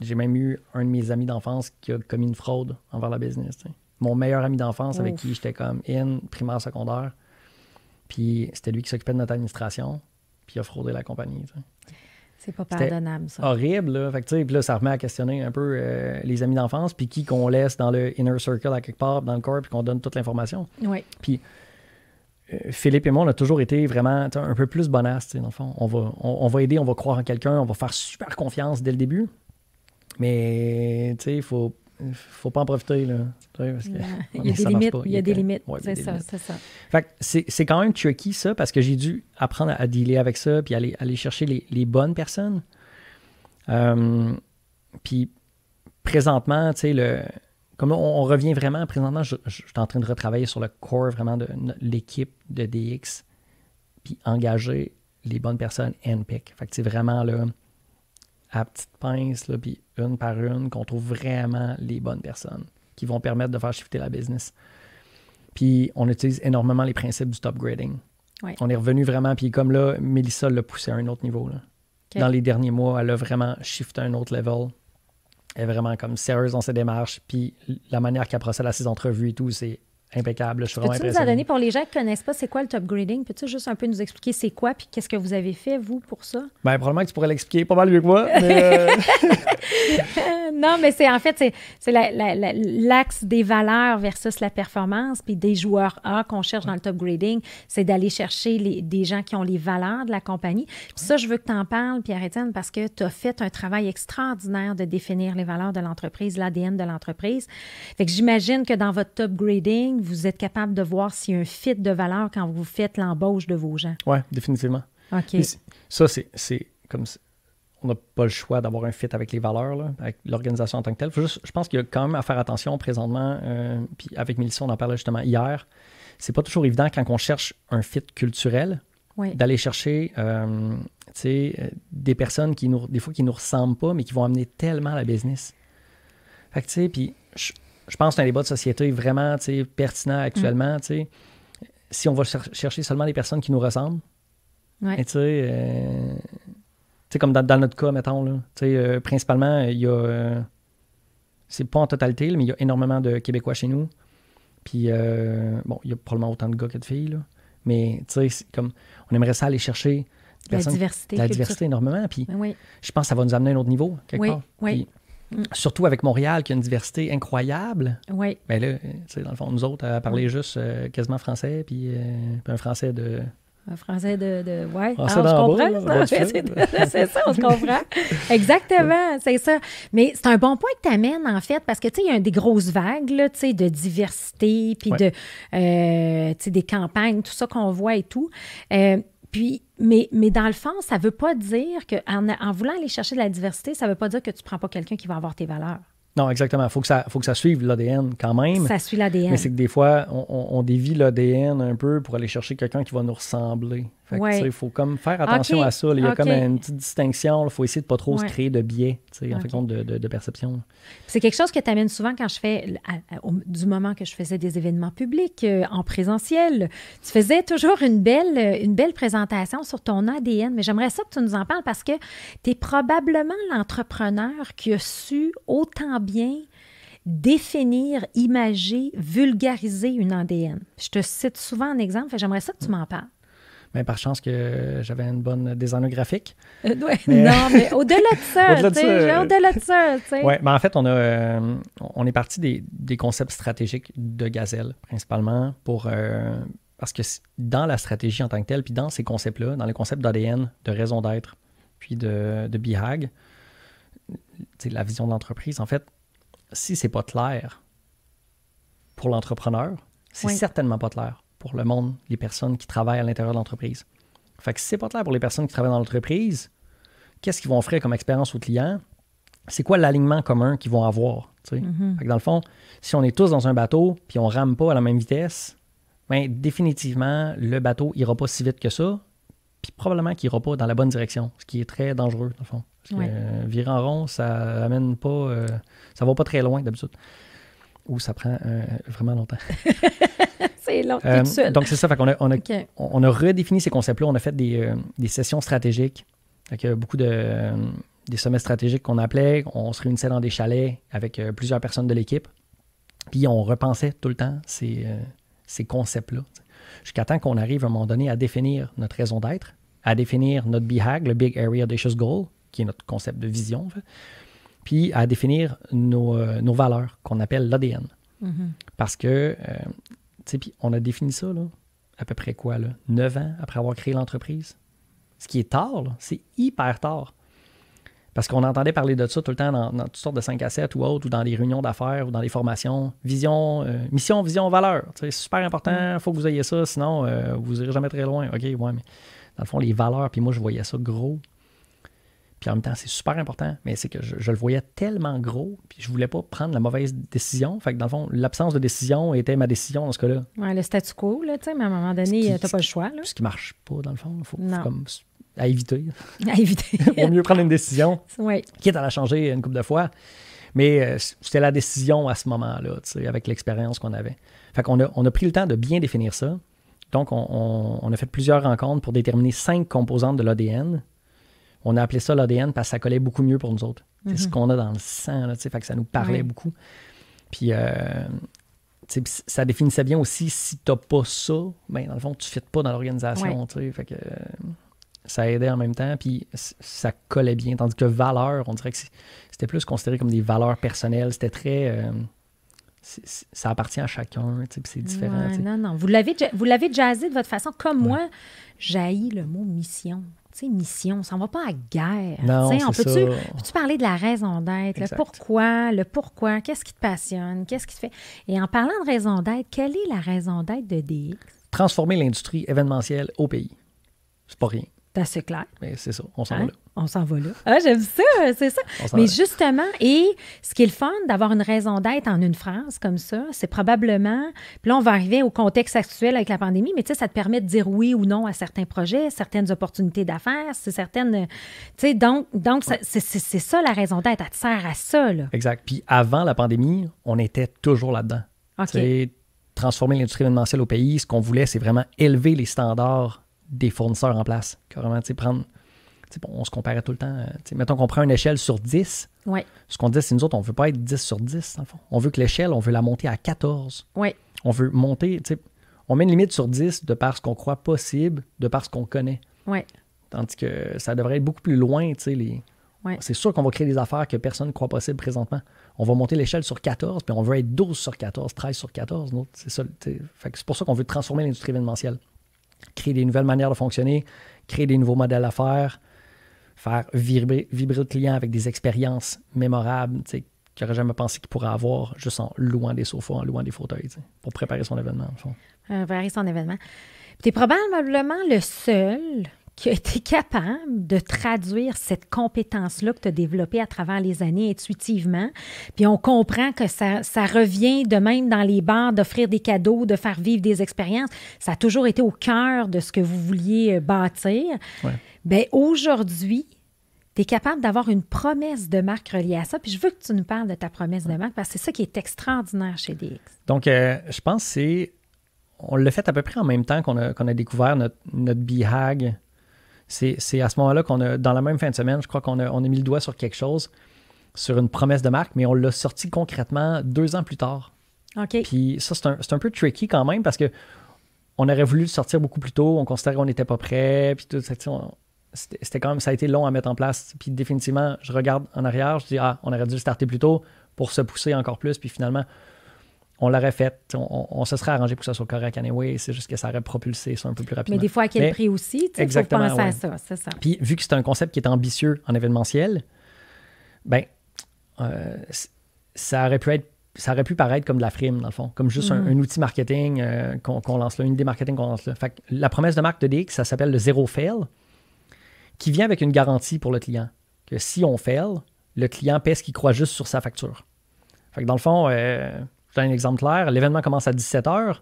J'ai même eu un de mes amis d'enfance qui a commis une fraude envers la business. Mon meilleur ami d'enfance avec qui j'étais comme primaire, secondaire. Puis c'était lui qui s'occupait de notre administration. Puis il a fraudé la compagnie. C'est pas pardonnable, ça. Horrible, là. Fait que, puis là, ça remet à questionner un peu les amis d'enfance, puis qui qu'on laisse dans le inner circle à quelque part, dans le corps, puis qu'on donne toute l'information. Oui. Puis Philippe et moi, on a toujours été vraiment un peu plus bonasses, dans le fond. On va aider, on va croire en quelqu'un, on va faire super confiance dès le début. Mais, il faut pas en profiter, là. Parce que, il y a des limites. Il y a des limites. Ouais, c'est ça. Fait que c'est quand même tricky, ça, parce que j'ai dû apprendre à dealer avec ça, puis aller chercher les bonnes personnes. Puis, présentement, comme on revient vraiment, présentement, je suis en train de retravailler sur le core vraiment de l'équipe de DX, puis engager les bonnes personnes handpick. Fait que c'est vraiment là, à petite pince, là, puis une par une, qu'on trouve vraiment les bonnes personnes qui vont permettre de faire shifter la business. Puis on utilise énormément les principes du top grading. Ouais. On est revenu vraiment, puis comme là, Mélissa l'a poussé à un autre niveau. Là. Okay. Dans les derniers mois, elle a vraiment shifté à un autre level. Elle est vraiment comme sérieuse dans ses démarches, puis la manière qu'elle procède à ses entrevues et tout, c'est impeccable. Je suis vraiment impressionné. Peux-tu nous en donner, pour les gens qui ne connaissent pas, c'est quoi le top grading? Peux-tu juste un peu nous expliquer c'est quoi, puis qu'est-ce que vous avez fait, vous, pour ça? Bien, probablement que tu pourrais l'expliquer pas mal mieux que moi, mais... Non, mais c'est l'axe des valeurs versus la performance, puis des joueurs A qu'on cherche dans le top grading, c'est d'aller chercher des gens qui ont les valeurs de la compagnie. Puis ça, je veux que tu en parles, Pierre-Étienne, parce que tu as fait un travail extraordinaire de définir les valeurs de l'entreprise, l'ADN de l'entreprise. Fait que j'imagine que dans votre top grading, vous êtes capable de voir s'il y a un fit de valeur quand vous faites l'embauche de vos gens. Oui, définitivement. OK. Et ça, c'est comme... On n'a pas le choix d'avoir un fit avec les valeurs, là, avec l'organisation en tant que telle. Je pense qu'il y a quand même à faire attention présentement. Puis avec Mélissa, on en parlait justement hier. C'est pas toujours évident quand on cherche un fit culturel d'aller chercher des personnes qui des fois qui nous ressemblent pas, mais qui vont amener tellement à la business. Fait que tu sais, puis je pense que c'est un débat de société vraiment pertinent actuellement. Si on va chercher seulement des personnes qui nous ressemblent, c'est comme dans notre cas, mettons, là, principalement, il y a... c'est pas en totalité, là, mais il y a énormément de Québécois chez nous. Puis, bon, il y a probablement autant de gars que de filles, là. Mais, tu sais, comme... On aimerait ça aller chercher... La diversité énormément. Puis, je pense que ça va nous amener à un autre niveau, quelque part. Oui. Puis, surtout avec Montréal, qui a une diversité incroyable. Oui. Bien là, tu sais, dans le fond, nous autres, à parler juste quasiment français, puis un français de... Un français de ouais. Français alors, je comprends. C'est ça, on se comprend. Exactement, c'est ça. Mais c'est un bon point que tu amènes, en fait, parce que, tu sais, il y a des grosses vagues, là, tu sais, de diversité, puis tu sais, des campagnes, tout ça qu'on voit et tout. Puis, mais dans le fond, ça ne veut pas dire qu'en voulant aller chercher de la diversité, ça ne veut pas dire que tu ne prends pas quelqu'un qui va avoir tes valeurs. Non, exactement. Faut que ça suive l'ADN quand même. Ça suit l'ADN. Mais c'est que des fois, on dévie l'ADN un peu pour aller chercher quelqu'un qui va nous ressembler. Fait que, il faut comme faire attention à ça. Là. Il y a comme une petite distinction. Il faut essayer de ne pas trop se créer de biais en fait, de perception. C'est quelque chose que tu amènes souvent quand je fais, du moment que je faisais des événements publics en présentiel. Tu faisais toujours une belle présentation sur ton ADN. Mais j'aimerais ça que tu nous en parles parce que tu es probablement l'entrepreneur qui a su autant bien définir, imager, vulgariser une ADN. Je te cite souvent un exemple, j'aimerais ça que tu m'en parles. Bien, par chance que j'avais une bonne designer graphique. Non, mais au-delà de ça, au-delà de ça. Oui, mais en fait, on est parti des concepts stratégiques de Gazelle, principalement, parce que dans la stratégie en tant que telle, puis dans ces concepts-là, dans les concepts d'ADN, de raison d'être, puis de BHAG, la vision de l'entreprise, en fait, si c'est pas clair pour l'entrepreneur, c'est certainement pas clair pour le monde, les personnes qui travaillent à l'intérieur de l'entreprise. Fait que si c'est pas clair pour les personnes qui travaillent dans l'entreprise, qu'est-ce qu'ils vont offrir comme expérience aux clients? C'est quoi l'alignement commun qu'ils vont avoir? Fait que dans le fond, si on est tous dans un bateau puis on rame pas à la même vitesse, bien, définitivement, le bateau ira pas si vite que ça, puis probablement qu'il ira pas dans la bonne direction, ce qui est très dangereux, dans le fond. Parce que virer en rond, ça amène pas... ça va pas très loin, d'habitude. Ou ça prend vraiment longtemps. C'est long, donc, c'est ça. Fait qu'on on a redéfini ces concepts-là. On a fait des sessions stratégiques avec beaucoup des sommets stratégiques qu'on appelait. On se réunissait dans des chalets avec plusieurs personnes de l'équipe. Puis, on repensait tout le temps ces concepts-là. Jusqu'à temps qu'on arrive à un moment donné à définir notre raison d'être, à définir notre BHAG, le Big Area Audacious Goal, qui est notre concept de vision, en fait. Puis à définir nos valeurs, qu'on appelle l'ADN. Parce que, tu sais, puis on a défini ça, là, à peu près quoi, là, 9 ans après avoir créé l'entreprise. Ce qui est tard, là, c'est hyper tard. Parce qu'on entendait parler de ça tout le temps dans toutes sortes de 5 à 7 ou autres, ou dans des réunions d'affaires, ou dans des formations. Vision, mission, vision, valeur. C'est super important, il faut que vous ayez ça, sinon vous n'irez jamais très loin. OK, ouais, mais dans le fond, les valeurs, puis moi, je voyais ça gros. Puis en même temps, c'est super important, mais c'est que je le voyais tellement gros, puis je voulais pas prendre la mauvaise décision. Fait que dans le fond, l'absence de décision était ma décision dans ce cas-là. Ouais, le statu quo, là, tu sais, mais à un moment donné, t'as pas le choix. Là. Ce qui marche pas, dans le fond. Il faut comme à éviter. À éviter. Vaut mieux prendre une décision, oui. Quitte à la changer une couple de fois. Mais c'était la décision à ce moment-là, tu sais, avec l'expérience qu'on avait. Fait qu'on a pris le temps de bien définir ça. Donc, on a fait plusieurs rencontres pour déterminer 5 composantes de l'ADN. On a appelé ça l'ADN parce que ça collait beaucoup mieux pour nous autres. C'est ce qu'on a dans le sang, là, fait que ça nous parlait beaucoup. Puis, ça définissait bien aussi, si tu n'as pas ça, ben, dans le fond, tu ne fites pas dans l'organisation. Fait que ça aidait en même temps, puis ça collait bien. Tandis que valeur, on dirait que c'était plus considéré comme des valeurs personnelles. C'était très... ça appartient à chacun, puis c'est différent. Non. Vous l'avez jazzé de votre façon. Comme moi, j'haïs le mot mission. Tu sais, mission, on s'en va pas à guerre. Non, peux-tu parler de la raison d'être, le pourquoi, qu'est-ce qui te passionne, qu'est-ce qui te fait... Et en parlant de raison d'être, quelle est la raison d'être de DX? Transformer l'industrie événementielle au pays. C'est pas rien. C'est assez clair. Mais c'est ça, on s'en va là. On s'en va là. Ah, j'aime ça, c'est ça. Mais justement, et ce qui est le fun d'avoir une raison d'être en une phrase comme ça, c'est probablement... Puis là, on va arriver au contexte actuel avec la pandémie, mais tu sais, ça te permet de dire oui ou non à certains projets, certaines opportunités d'affaires, c'est certaines... Tu sais, donc c'est ça la raison d'être, elle te sert à ça, là. Exact. Puis avant la pandémie, on était toujours là-dedans. OK. Transformer l'industrie événementielle au pays, ce qu'on voulait, c'est vraiment élever les standards des fournisseurs en place. Carrément, on se comparait tout le temps. Mettons qu'on prend une échelle sur 10. Ouais. Ce qu'on dit, c'est nous autres, on ne veut pas être 10 sur 10, dans le fond. On veut que l'échelle, on veut la monter à 14. Ouais. On veut monter, on met une limite sur 10 de par ce qu'on croit possible, de par ce qu'on connaît. Ouais. Tandis que ça devrait être beaucoup plus loin, C'est sûr qu'on va créer des affaires que personne ne croit possible présentement. On va monter l'échelle sur 14, puis on veut être 12 sur 14, 13 sur 14. C'est ça. Fait que c'est pour ça qu'on veut transformer l'industrie événementielle. Créer des nouvelles manières de fonctionner, créer des nouveaux modèles d'affaires, faire vibrer le client avec des expériences mémorables qu'il n'aurait jamais pensé qu'il pourrait avoir juste en louant des sofas, en louant des fauteuils, pour préparer son événement, en fond. Préparer son événement. Tu es probablement le seul qui a été capable de traduire cette compétence-là que tu as développée à travers les années intuitivement. Puis on comprend que ça revient de même dans les bars, d'offrir des cadeaux, de faire vivre des expériences. Ça a toujours été au cœur de ce que vous vouliez bâtir. Ouais. Bien, aujourd'hui, tu es capable d'avoir une promesse de marque reliée à ça. Puis je veux que tu nous parles de ta promesse de marque parce que c'est ça qui est extraordinaire chez DX. Donc, je pense que on l'a fait à peu près en même temps qu'on a découvert notre BHAG. C'est à ce moment-là qu'on a, dans la même fin de semaine, je crois qu'on a mis le doigt sur quelque chose, sur une promesse de marque, mais on l'a sorti concrètement 2 ans plus tard. OK. Puis ça, c'est un peu tricky quand même parce qu'on aurait voulu le sortir beaucoup plus tôt, on considérait qu'on n'était pas prêt, puis tout ça. C'était quand même, ça a été long à mettre en place. Puis définitivement, je regarde en arrière, je dis, on aurait dû le starter plus tôt pour se pousser encore plus, puis finalement, on l'aurait fait. On se serait arrangé pour que ça soit correct anyway. C'est juste que ça aurait propulsé ça un peu plus rapidement. Mais des fois, à quel prix aussi? Exactement. Il faut penser à ça, c'est ça. Puis, vu que c'est un concept qui est ambitieux en événementiel, Ben, ça aurait pu paraître comme de la frime, dans le fond, comme juste un outil marketing qu'on lance là, une idée marketing qu'on lance là. Fait que la promesse de marque de DX, ça s'appelle le zéro fail, qui vient avec une garantie pour le client, que si on fail, le client paie ce qu'il croit juste sur sa facture. Fait que dans le fond, je donne un exemple clair, l'événement commence à 17h,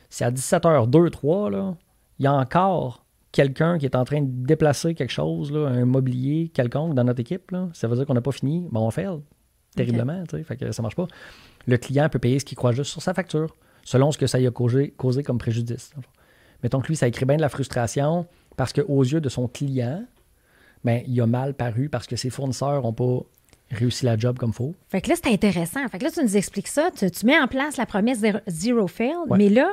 si à 17h02, 3, là, il y a encore quelqu'un qui est en train de déplacer quelque chose, là, un mobilier quelconque dans notre équipe, là, ça veut dire qu'on n'a pas fini, on fail terriblement, fait que ça marche pas. Le client peut payer ce qu'il croit juste sur sa facture, selon ce que ça lui a causé comme préjudice. Mettons que lui, ça écrit bien de la frustration parce qu'aux yeux de son client, ben, il a mal paru parce que ses fournisseurs n'ont pas réussi la job comme il faut. Fait que là, c'est intéressant. Fait que là, tu nous expliques ça. Tu mets en place la promesse zero fail, mais là,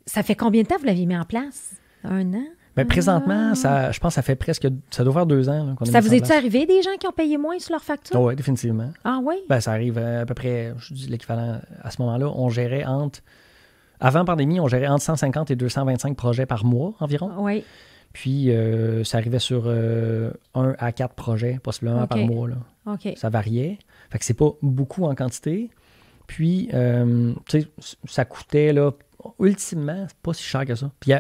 ça fait combien de temps vous l'aviez mis en place? 1 an? Mais présentement, je pense que ça fait presque... Ça doit faire 2 ans là, qu'on a mis ça. Vous en est-il place. arrivé des gens qui ont payé moins sur leur facture? Oui, définitivement. Ah oui? Ben, ça arrive à peu près, je dis l'équivalent à ce moment-là. On gérait avant pandémie, on gérait entre 150 et 225 projets par mois environ. Oui. Puis, ça arrivait sur 1 à 4 projets, possiblement par mois. Là. OK. Ça variait. Fait que c'est pas beaucoup en quantité. Puis, tu sais, ça coûtait, là, ultimement, c'est pas si cher que ça. Puis,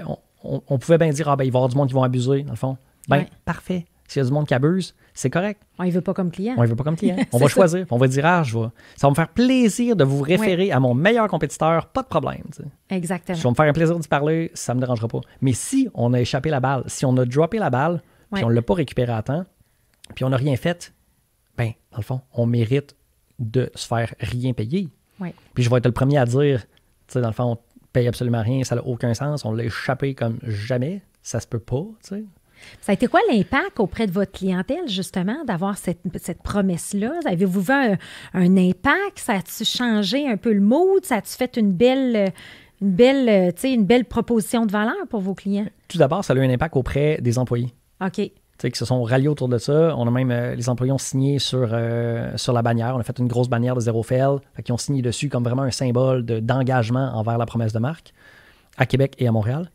on pouvait bien dire, il va y avoir du monde qui vont abuser, dans le fond. Ben, parfait. S'il y a du monde qui abuse, c'est correct. On ne veut pas comme client. On ne veut pas comme client. On va choisir. On va dire, ça va me faire plaisir de vous référer à mon meilleur compétiteur, pas de problème. T'sais. Exactement. Si on va me faire un plaisir d'y parler, ça ne me dérangera pas. Mais si on a échappé la balle, si on a droppé la balle, puis on ne l'a pas récupéré à temps, puis on n'a rien fait, ben, dans le fond, on mérite de se faire rien payer. Ouais. Puis je vais être le premier à dire, tu sais, dans le fond, on paye absolument rien, ça n'a aucun sens, on l'a échappé comme jamais, ça se peut pas, tu sais. Ça a été quoi l'impact auprès de votre clientèle, justement, d'avoir cette promesse-là? Avez-vous vu un impact? Ça a-tu changé un peu le mood? Ça a-tu fait une belle proposition de valeur pour vos clients? Tout d'abord, ça a eu un impact auprès des employés. OK. Tu sais, qui se sont ralliés autour de ça. On a même, les employés ont signé sur la bannière. On a fait une grosse bannière de zéro fail. Fait qu'ils ont signé dessus comme vraiment un symbole d'engagement envers la promesse de marque à Québec et à Montréal.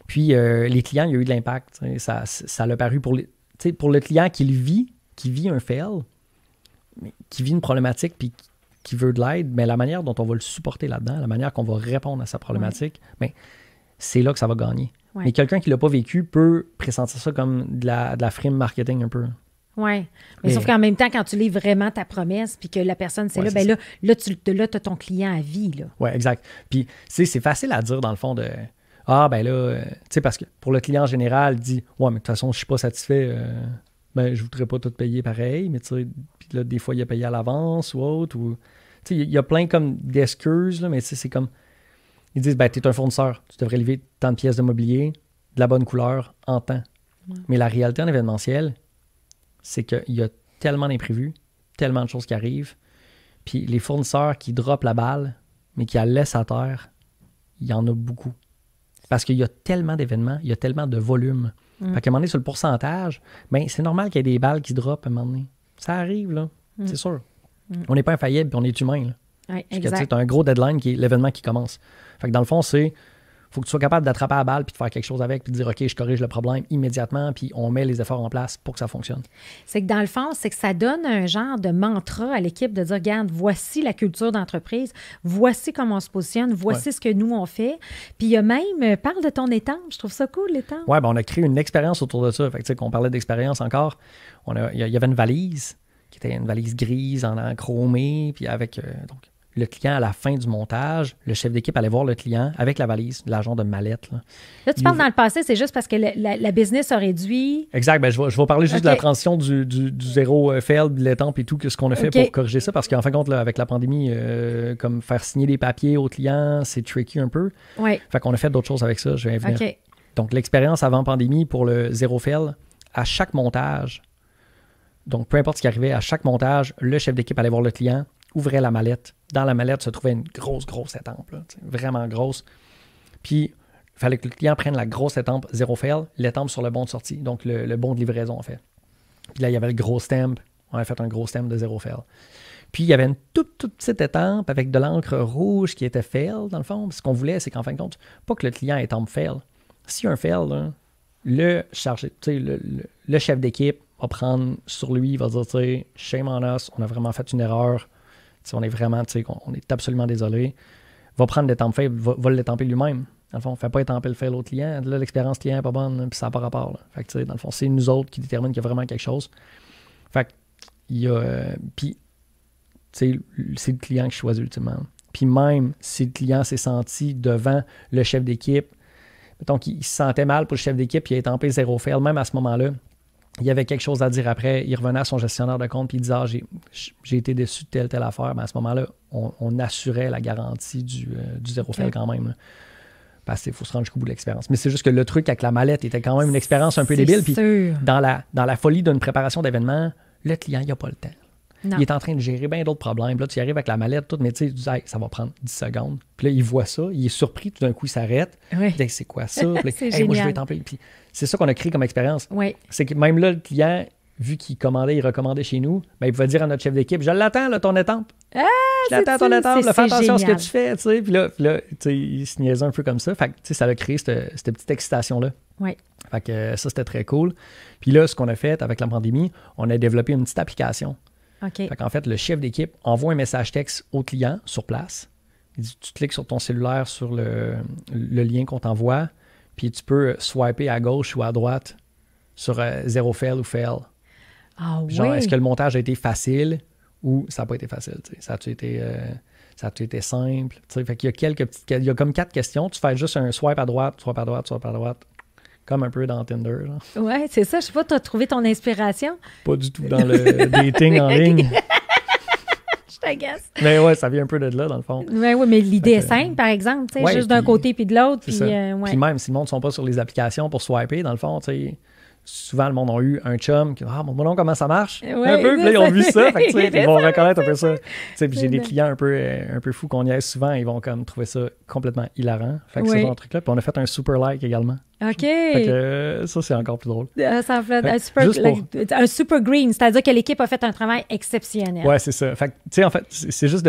Puis, les clients, il y a eu de l'impact. Ça l'a paru pour le client qui vit un fail, qui vit une problématique puis qui veut de l'aide, mais la manière dont on va le supporter là-dedans, la manière qu'on va répondre à sa problématique, ben, c'est là que ça va gagner. Ouais. Mais quelqu'un qui ne l'a pas vécu peut pressentir ça comme de la frime marketing un peu. Oui, mais sauf qu'en même temps, quand tu livres vraiment ta promesse puis que la personne, c'est là, ben là, tu as ton client à vie. Oui, exact. Puis, c'est facile à dire dans le fond de... Ah, ben là, tu sais, parce que pour le client en général, il dit ouais, mais de toute façon, je ne suis pas satisfait, ben, je ne voudrais pas tout payer pareil, mais tu sais, puis là, des fois, il a payé à l'avance ou autre, ou tu sais, il y a plein comme d'excuses, là, mais tu sais, c'est comme, ils disent, ben, tu es un fournisseur, tu devrais livrer tant de pièces de mobilier, de la bonne couleur, en temps. Ouais. Mais la réalité en événementiel, c'est qu'il y a tellement d'imprévus, tellement de choses qui arrivent, puis les fournisseurs qui droppent la balle, mais qui la laissent à terre, il y en a beaucoup. Parce qu'il y a tellement d'événements, il y a tellement de volume. Fait qu'à un moment donné, sur le pourcentage, ben, c'est normal qu'il y ait des balles qui droppent à un moment donné. Ça arrive, là. C'est sûr. On n'est pas infaillible, puis on est humain, là. Oui, exact. Tu as un gros deadline qui est l'événement qui commence. Fait que dans le fond, faut que tu sois capable d'attraper la balle puis de faire quelque chose avec puis de dire, OK, je corrige le problème immédiatement puis on met les efforts en place pour que ça fonctionne. C'est que dans le fond, c'est que ça donne un genre de mantra à l'équipe de dire, regarde, voici la culture d'entreprise, voici comment on se positionne, voici ce que nous, on fait. Puis il y a même, parle de ton étampe, je trouve ça cool, l'étampe. Oui, ben on a créé une expérience autour de ça. Fait que tu sais, qu'on parlait d'expérience encore, il y avait une valise qui était une valise grise en chromé puis avec... donc, le client, à la fin du montage, le chef d'équipe allait voir le client avec la valise, l'agent de mallette. Là, tu parles dans le passé, c'est juste parce que la business a réduit. Exact. Ben, je vais parler juste de la transition du zéro fail, de l'étampe et tout, ce qu'on a fait pour corriger ça. Parce qu'en fin de compte, là, avec la pandémie, comme faire signer des papiers aux clients, c'est tricky un peu. Oui. Fait qu'on a fait d'autres choses avec ça. Je vais y venir. Donc, l'expérience avant pandémie pour le zéro fail, à chaque montage, donc peu importe ce qui arrivait, à chaque montage, le chef d'équipe allait voir le client, ouvrait la mallette. Dans la mallette se trouvait une grosse étampe, là, vraiment grosse. Puis, il fallait que le client prenne la grosse étampe zéro fail, l'étampe sur le bon de sortie, donc le bon de livraison, en fait. Puis là, il y avait le gros stamp. On avait fait un gros stamp de zéro fail. Puis, il y avait une toute petite étampe avec de l'encre rouge qui était fail, dans le fond. Ce qu'on voulait, c'est qu'en fin de compte, pas que le client étampe fail. S'il y a un fail, là, le chef d'équipe va prendre sur lui, il va dire, tu sais, shame on us, on a vraiment fait une erreur, tu sais, on est vraiment, tu sais, on est absolument désolé. Va prendre l'étampe fail, va l'étamper lui-même. Dans le fond, fait pas étamper le fail au client. Là, l'expérience client n'est pas bonne, puis ça n'a pas rapport. Là. Fait que, tu sais, dans le fond, c'est nous autres qui déterminent qu'il y a vraiment quelque chose. Fait que, il y a. Puis, tu sais, c'est le client qui choisit ultimement. Puis même si le client s'est senti devant le chef d'équipe, mettons qu'il se sentait mal pour le chef d'équipe, puis il a étampé 0 fail, même à ce moment-là, il y avait quelque chose à dire après, il revenait à son gestionnaire de compte, puis il disait, j'ai été déçu de telle affaire, mais à ce moment-là, on assurait la garantie du 0 fail quand même. Là. Parce qu'il faut se rendre jusqu'au bout de l'expérience. Mais c'est juste que le truc avec la mallette était quand même une expérience un peu débile. Puis dans la folie d'une préparation d'événement, le client, il n'a pas le temps. Non. Il est en train de gérer bien d'autres problèmes. Là, tu y arrives avec la mallette, tout, mais tu sais, tu dis, hey, ça va prendre 10 secondes. Puis là, il voit ça, il est surpris, tout d'un coup, il s'arrête. Oui. Il dit, c'est quoi ça? Puis là, moi, je vais étamper. Puis c'est ça qu'on a créé comme expérience. Oui. C'est que même là, le client, vu qu'il commandait, il recommandait chez nous, ben, il pouvait dire à notre chef d'équipe, je l'attends, là, ton étampe. Ah, je l'attends, ton étampe, fais attention à ce que tu fais. Tu sais. Puis là tu sais, il se niaisait un peu comme ça. Fait que, tu sais, ça a créé cette petite excitation-là. Oui. Fait que ça, c'était très cool. Puis là, ce qu'on a fait avec la pandémie, on a développé une petite application. Okay. Fait qu'en fait, le chef d'équipe envoie un message texte au client sur place. Il dit, tu cliques sur ton cellulaire sur le lien qu'on t'envoie, puis tu peux swiper à gauche ou à droite sur 0 fail ou fail. Ah oui. Genre, est-ce que le montage a été facile ou ça n'a pas été facile? T'sais? Ça a-tu été simple? T'sais? Fait qu'il y a il y a comme 4 questions. Tu fais juste un swipe à droite, swipe à droite, swipe à droite. Comme un peu dans Tinder. Oui, c'est ça. Je sais pas, tu as trouvé ton inspiration? Pas du tout dans le dating en ligne. Je t'agace. Mais ouais, ça vient un peu de là, dans le fond. Oui, mais l'idée est simple, par exemple. Ouais, juste d'un côté puis de l'autre. Puis même si le monde ne sont pas sur les applications pour swiper, dans le fond, tu sais, souvent, le monde a eu un chum qui dit « Ah, mon nom, comment ça marche? Un peu. Puis là, ils ont vu ça. Fait que, ils vont reconnaître un peu ça. Puis j'ai des clients un peu fous qu'on y aise souvent. Ils vont comme trouver ça complètement hilarant. Fait que c'est ce truc-là. Puis on a fait un super like également. OK. Fait que ça, c'est encore plus drôle. Ça un super green. C'est-à-dire que l'équipe a fait un travail exceptionnel. Ouais, c'est ça. Fait que, tu sais, en fait, c'est juste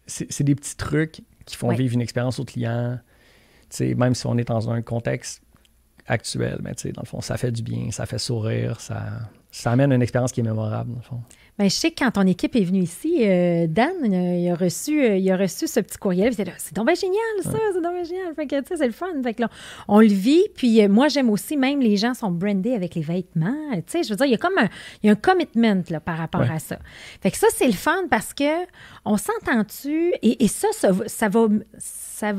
c'est des petits trucs qui font vivre une expérience au client. Tu sais, même si on est dans un contexte actuel, mais tu sais, dans le fond, ça fait du bien, ça fait sourire, ça amène une expérience qui est mémorable, dans le fond. Bien, je sais que quand ton équipe est venue ici, Dan, il a reçu ce petit courriel. C'est donc bien génial, ça, c'est donc bien génial. Fait que, tu sais, c'est le fun. Fait que là, on le vit. Puis moi, j'aime aussi, même les gens sont brandés avec les vêtements. Tu sais, je veux dire, il y a un commitment là, par rapport à ça. Fait que ça, c'est le fun parce que on s'entend-tu, et ça va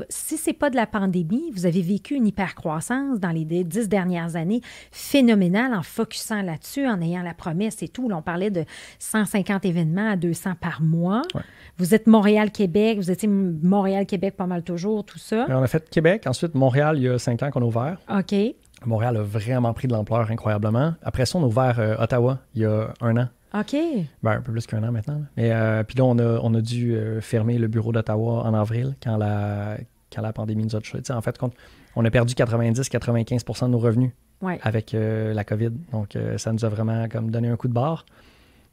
si c'est pas de la pandémie, vous avez vécu une hypercroissance dans les 10 dernières années phénoménale en focusant là-dessus, en ayant la promesse et tout. Là, on parlait de 150 événements à 200 par mois. Ouais. Vous êtes Montréal-Québec, vous étiez Montréal-Québec pas mal toujours, tout ça. On a fait Québec, ensuite Montréal, il y a 5 ans qu'on a ouvert. OK. Montréal a vraiment pris de l'ampleur incroyablement. Après ça, on a ouvert Ottawa il y a 1 an. OK. Ben, un peu plus qu'un an maintenant. Mais puis là, on a dû fermer le bureau d'Ottawa en avril quand la pandémie nous a touchés. En fait, on a perdu 90-95% de nos revenus avec la COVID. Donc, ça nous a vraiment comme donné un coup de barre.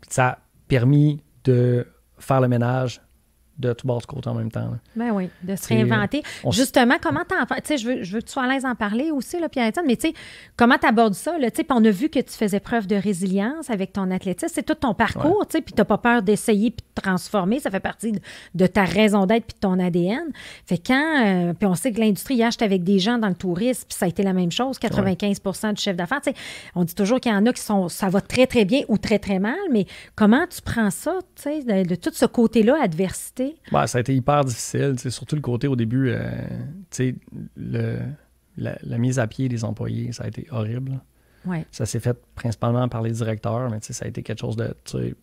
Puis ça a permis de faire le ménage de tout bord du côté en même temps. Là. Ben oui, de se réinventer. Justement, comment tu sais, je veux que tu sois à l'aise d'en parler aussi, là, Pierre-Étienne, mais tu sais, comment tu abordes ça? Là, puis on a vu que tu faisais preuve de résilience avec ton athlétisme. C'est tout ton parcours, tu sais, puis tu n'as pas peur d'essayer puis de transformer. Ça fait partie de ta raison d'être puis de ton ADN. Fait quand, puis on sait que l'industrie, hier, j'étais avec des gens dans le tourisme, puis ça a été la même chose, 95% du chef d'affaires. Tu sais, on dit toujours qu'il y en a qui ça va très, très bien ou très, très mal, mais comment tu prends ça, tu sais, de tout ce côté-là, adversité? Ben, ça a été hyper difficile, surtout le côté au début, la mise à pied des employés, ça a été horrible. Ouais. Ça s'est fait principalement par les directeurs, mais ça a été quelque chose de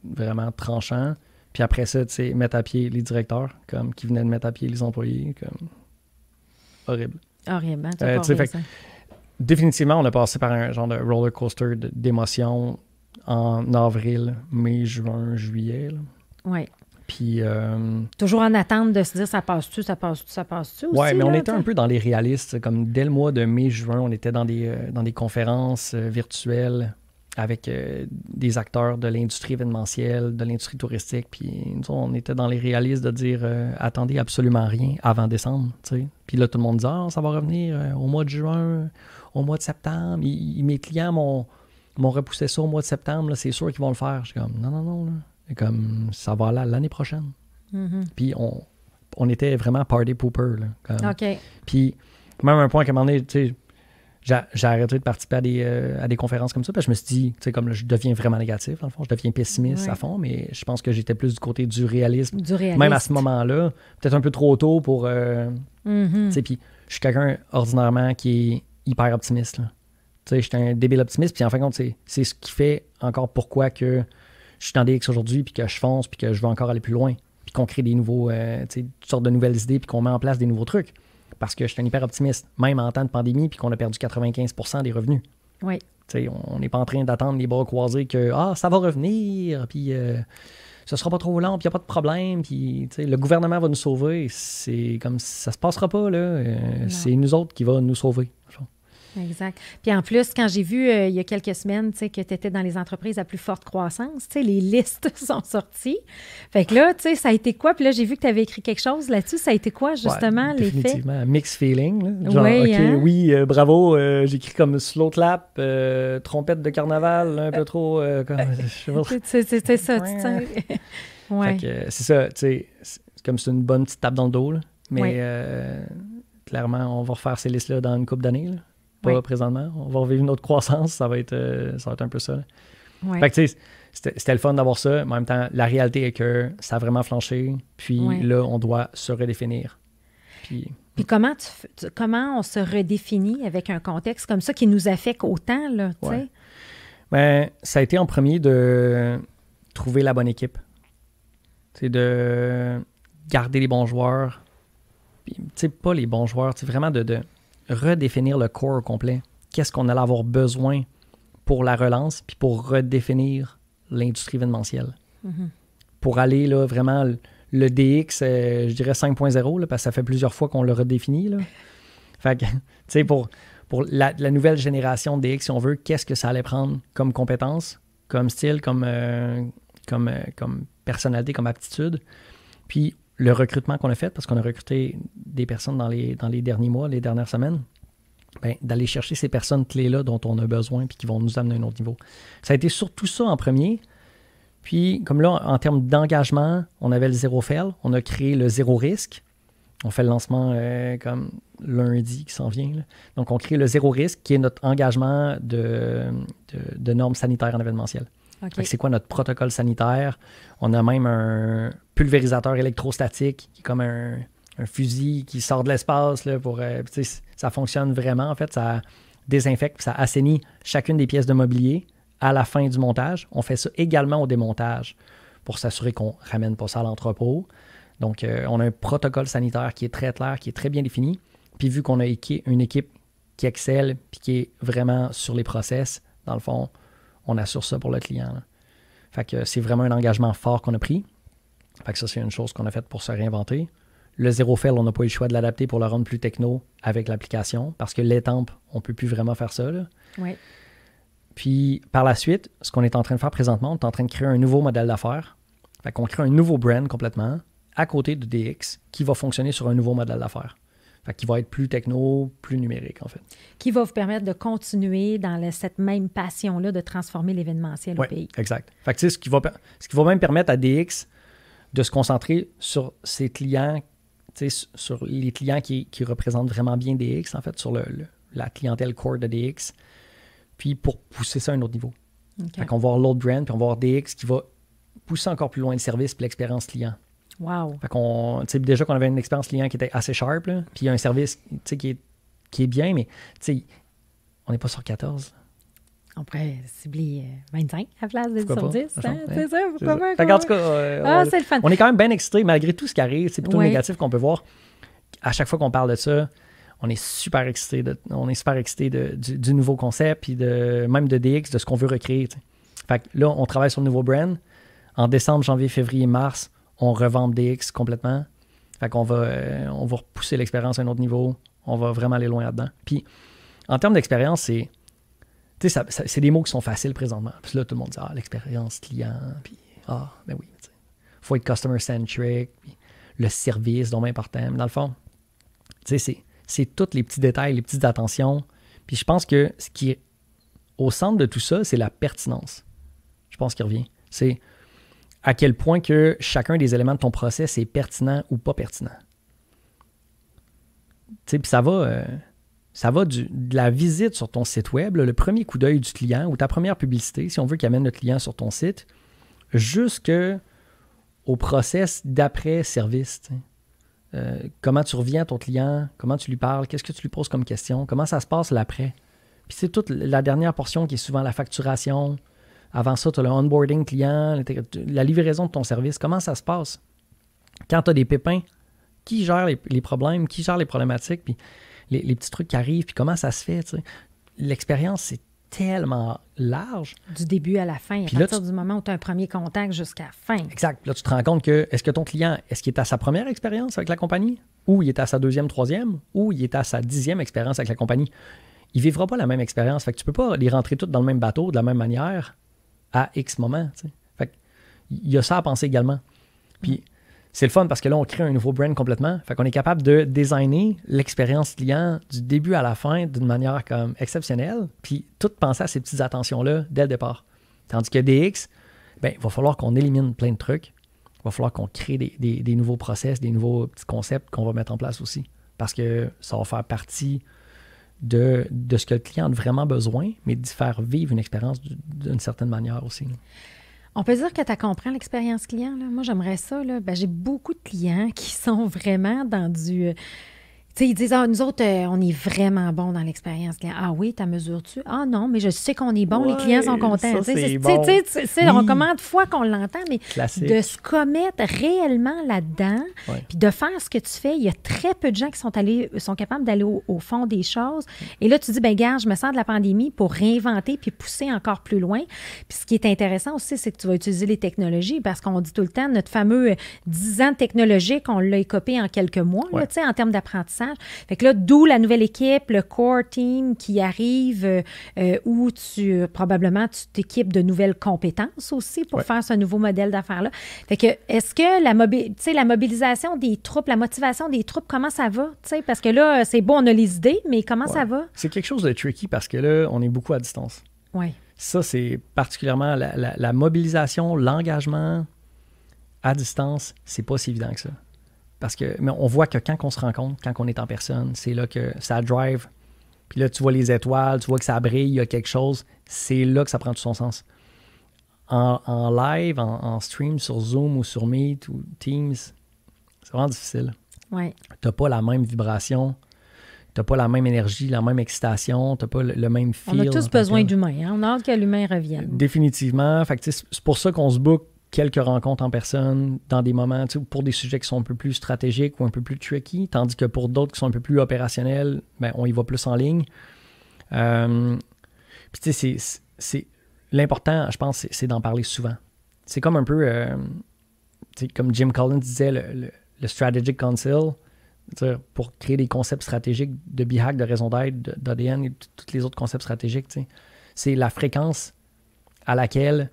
vraiment tranchant. Puis après ça, mettre à pied les directeurs, comme qui venaient de mettre à pied les employés, comme horrible. Horrible, hein? Définitivement, on a passé par un genre de roller coaster d'émotions en avril, mai, juin, juillet. Oui. Puis, toujours en attente de se dire ça passe-tu aussi. Oui, mais on était un peu dans les réalistes. Comme dès le mois de mai-juin, on était dans des conférences virtuelles avec des acteurs de l'industrie événementielle, de l'industrie touristique. Puis nous, on était dans les réalistes de dire attendez absolument rien avant décembre. T'sais. Puis là, tout le monde dit ça va revenir au mois de juin, au mois de septembre. Mes clients m'ont repoussé ça au mois de septembre, là, c'est sûr qu'ils vont le faire. Je suis comme, non. Là. Et comme, ça va aller l'année prochaine. Puis on était vraiment party pooper. Là, comme. OK. Puis même un point qu'à un moment donné, tu sais, j'ai arrêté de participer à des conférences comme ça, parce que je me suis dit, tu sais, comme là, je deviens vraiment négatif, dans le fond, je deviens pessimiste à fond, mais je pense que j'étais plus du côté du réalisme. Même à ce moment-là, peut-être un peu trop tôt pour... tu sais, puis je suis quelqu'un ordinairement qui est hyper optimiste, là. Tu sais, j'étais un débile optimiste, puis en fin de compte, c'est ce qui fait encore pourquoi que je suis dans DX aujourd'hui, puis que je fonce, puis que je veux encore aller plus loin, puis qu'on crée des nouveaux, tu sais, toutes sortes de nouvelles idées, puis qu'on met en place des nouveaux trucs. Parce que je suis un hyper optimiste, même en temps de pandémie, puis qu'on a perdu 95% des revenus. Oui. Tu sais, on n'est pas en train d'attendre les bras croisés que ça va revenir, puis ce sera pas trop long, puis il n'y a pas de problème, puis tu sais, le gouvernement va nous sauver. C'est comme ça se passera pas, là. C'est nous autres qui va nous sauver. Exact. Puis en plus, quand j'ai vu il y a quelques semaines, tu sais, que tu étais dans les entreprises à plus forte croissance, tu sais, les listes sont sorties. Fait que là, tu sais, ça a été quoi? Puis là, j'ai vu que tu avais écrit quelque chose là-dessus. Ça a été quoi, justement, les faits? Définitivement. Mixed feeling. Là. Genre, oui, OK, hein? oui, bravo. J'écris comme slow clap, trompette de carnaval, un peu trop... c'est ça, tu sais. Ouais. Fait que c'est ça, tu sais, c'est comme c'est une bonne petite tape dans le dos, là. Mais clairement, on va refaire ces listes-là dans une couple d'années, là. Pas présentement. On va revivre une autre croissance. Ça va être un peu ça. Fait que, tu sais, c'était le fun d'avoir ça. Mais en même temps, la réalité est que ça a vraiment flanché. Puis là, on doit se redéfinir. Puis comment on se redéfinit avec un contexte comme ça qui nous affecte autant, là, tu sais? Ben, ça a été en premier de trouver la bonne équipe. C'est de garder les bons joueurs. Puis, tu sais, pas les bons joueurs. C'est vraiment de redéfinir le core au complet. Qu'est-ce qu'on allait avoir besoin pour la relance, puis pour redéfinir l'industrie événementielle. Pour aller là, vraiment le DX, je dirais 5.0, là, parce que ça fait plusieurs fois qu'on le redéfinit. Là. Fait que, tu sais, pour la nouvelle génération de DX, si on veut, qu'est-ce que ça allait prendre comme compétence, comme style, comme personnalité, comme aptitude. Puis le recrutement qu'on a fait, parce qu'on a recruté des personnes dans les derniers mois, les dernières semaines, ben, d'aller chercher ces personnes clés-là dont on a besoin puis qui vont nous amener à un autre niveau. Ça a été surtout ça en premier. Puis, comme là, en termes d'engagement, on avait le zéro fail. On a créé le zéro risque. On fait le lancement comme lundi qui s'en vient. Là. Donc, on crée le zéro risque qui est notre engagement de normes sanitaires en événementiel. Okay. C'est quoi notre protocole sanitaire? On a même un pulvérisateur électrostatique qui est comme un fusil qui sort de l'espace là, pour... ça fonctionne vraiment, en fait. Ça désinfecte, ça assainit chacune des pièces de mobilier à la fin du montage. On fait ça également au démontage pour s'assurer qu'on ne ramène pas ça à l'entrepôt. Donc, on a un protocole sanitaire qui est très clair, qui est très bien défini. Puis, vu qu'on a une équipe qui excelle puis qui est vraiment sur les process, dans le fond, on assure ça pour le client. Là. Fait que c'est vraiment un engagement fort qu'on a pris. Fait que ça, c'est une chose qu'on a faite pour se réinventer. Le zéro fail, on n'a pas eu le choix de l'adapter pour le rendre plus techno avec l'application parce que l'étampe, on ne peut plus vraiment faire ça. Là. Oui. Puis, par la suite, ce qu'on est en train de faire présentement, on est en train de créer un nouveau modèle d'affaires. Fait qu'on crée un nouveau brand complètement à côté de DX qui va fonctionner sur un nouveau modèle d'affaires. Fait qu'il va être plus techno, plus numérique, en fait. Qui va vous permettre de continuer dans cette même passion-là de transformer l'événementiel au pays. Exact. Fait que, tu sais, ce qui va même permettre à DX de se concentrer sur ses clients, tu sais, sur les clients qui représentent vraiment bien DX, en fait, sur la clientèle core de DX, puis pour pousser ça à un autre niveau. Okay. Fait qu'on va avoir l'autre brand, puis on va avoir DX qui va pousser encore plus loin le service et l'expérience client. Wow. Fait qu'on, tu sais, déjà qu'on avait une expérience client qui était assez sharp, là, puis un service, tu sais, qui est bien, mais, tu sais, on n'est pas sur 14. On pourrait cibler 25 à la place de 10 sur 10. Hein? C'est ça, pourquoi pas? Fait qu'en tout cas, c'est le fun. On est quand même bien excités, malgré tout ce qui arrive. C'est plutôt négatif qu'on peut voir. À chaque fois qu'on parle de ça, on est super excités du nouveau concept, puis même de DX, de ce qu'on veut recréer. T'sais. Fait que là, on travaille sur le nouveau brand. En décembre, janvier, février, mars, on revend DX complètement. Fait qu'on va repousser l'expérience à un autre niveau. On va vraiment aller loin là-dedans. Puis, en termes d'expérience, c'est des mots qui sont faciles présentement. Puis là, tout le monde dit « l'expérience client. » Puis « ben oui. » Il faut être customer-centric. Puis le service, donc important. Mais dans le fond, c'est tous les petits détails, les petites attentions. Puis je pense que ce qui est au centre de tout ça, c'est la pertinence. Je pense qu'il revient. C'est à quel point que chacun des éléments de ton process est pertinent ou pas pertinent. Puis ça va de la visite sur ton site web, là, le premier coup d'œil du client ou ta première publicité, si on veut qu'il amène le client sur ton site, jusqu'au process d'après-service. Comment tu reviens à ton client, comment tu lui parles, qu'est-ce que tu lui poses comme question, comment ça se passe l'après. Puis c'est toute la dernière portion qui est souvent la facturation. Avant ça, tu as le onboarding client, la livraison de ton service. Comment ça se passe? Quand tu as des pépins, qui gère les problèmes, qui gère les problématiques, puis les petits trucs qui arrivent, puis comment ça se fait, tu sais. L'expérience, c'est tellement large. Du début à la fin, à partir du moment où tu as un premier contact jusqu'à la fin. Exact. Là, tu te rends compte que, est-ce que ton client, est-ce qu'il est à sa première expérience avec la compagnie, ou il est à sa deuxième, troisième, ou il est à sa 10e expérience avec la compagnie? Il ne vivra pas la même expérience. Fait que tu ne peux pas les rentrer toutes dans le même bateau, de la même manière, à X moment. Tu sais. Fait que, il y a ça à penser également. Puis, c'est le fun parce que là, on crée un nouveau brand complètement. Fait qu'on est capable de designer l'expérience client du début à la fin d'une manière comme exceptionnelle, puis tout penser à ces petites attentions-là dès le départ. Tandis que DX, il va falloir qu'on élimine plein de trucs. Il va falloir qu'on crée des nouveaux process, des nouveaux petits concepts qu'on va mettre en place aussi. Parce que ça va faire partie de ce que le client a vraiment besoin, mais d'y faire vivre une expérience d'une certaine manière aussi. On peut dire que tu comprends l'expérience client. Là. Moi, j'aimerais ça. Là. J'ai beaucoup de clients qui sont vraiment dans du... Tu sais, ils disent, nous autres, on est vraiment bons dans l'expérience client. Ah oui, t'as mesures-tu? Ah non, mais je sais qu'on est bon, les clients sont contents. C'est bon. Combien de fois qu'on l'entend, mais classique. De se commettre réellement là-dedans, puis de faire ce que tu fais, il y a très peu de gens qui sont capables d'aller au fond des choses. Et là, tu dis, gars, je me sers de la pandémie pour réinventer puis pousser encore plus loin. Puis ce qui est intéressant aussi, c'est que tu vas utiliser les technologies parce qu'on dit tout le temps, notre fameux 10 ans technologique, on l'a écopé en quelques mois, là, en termes d'apprentissage. Fait que là, d'où la nouvelle équipe, le core team qui arrive où probablement tu t'équipes de nouvelles compétences aussi pour faire ce nouveau modèle d'affaires-là. Fait que est-ce que la mobilisation des troupes, la motivation des troupes, comment ça va? T'sais, parce que là, c'est bon, on a les idées, mais comment ça va? C'est quelque chose de tricky parce que là, on est beaucoup à distance. Oui. Ça, c'est particulièrement la mobilisation, l'engagement à distance, c'est pas si évident que ça. Parce que, mais on voit que quand on se rencontre, quand on est en personne, c'est là que ça drive. Puis là, tu vois les étoiles, tu vois que ça brille, il y a quelque chose. C'est là que ça prend tout son sens. En live, en stream sur Zoom ou sur Meet ou Teams, c'est vraiment difficile. Ouais. Tu n'as pas la même vibration, tu n'as pas la même énergie, la même excitation, tu n'as pas le même feel. On a tous besoin d'humain. Hein? On a hâte que l'humain revienne. Définitivement. Fait que, c'est pour ça qu'on se book quelques rencontres en personne dans des moments, pour des sujets qui sont un peu plus stratégiques ou un peu plus tricky, tandis que pour d'autres qui sont un peu plus opérationnels, on y va plus en ligne. Puis tu sais, c'est l'important, je pense, c'est d'en parler souvent. C'est comme un peu, comme Jim Collins disait, le Strategic Council, pour créer des concepts stratégiques de BHAC, de raison d'être, d'ADN et tous les autres concepts stratégiques. C'est la fréquence à laquelle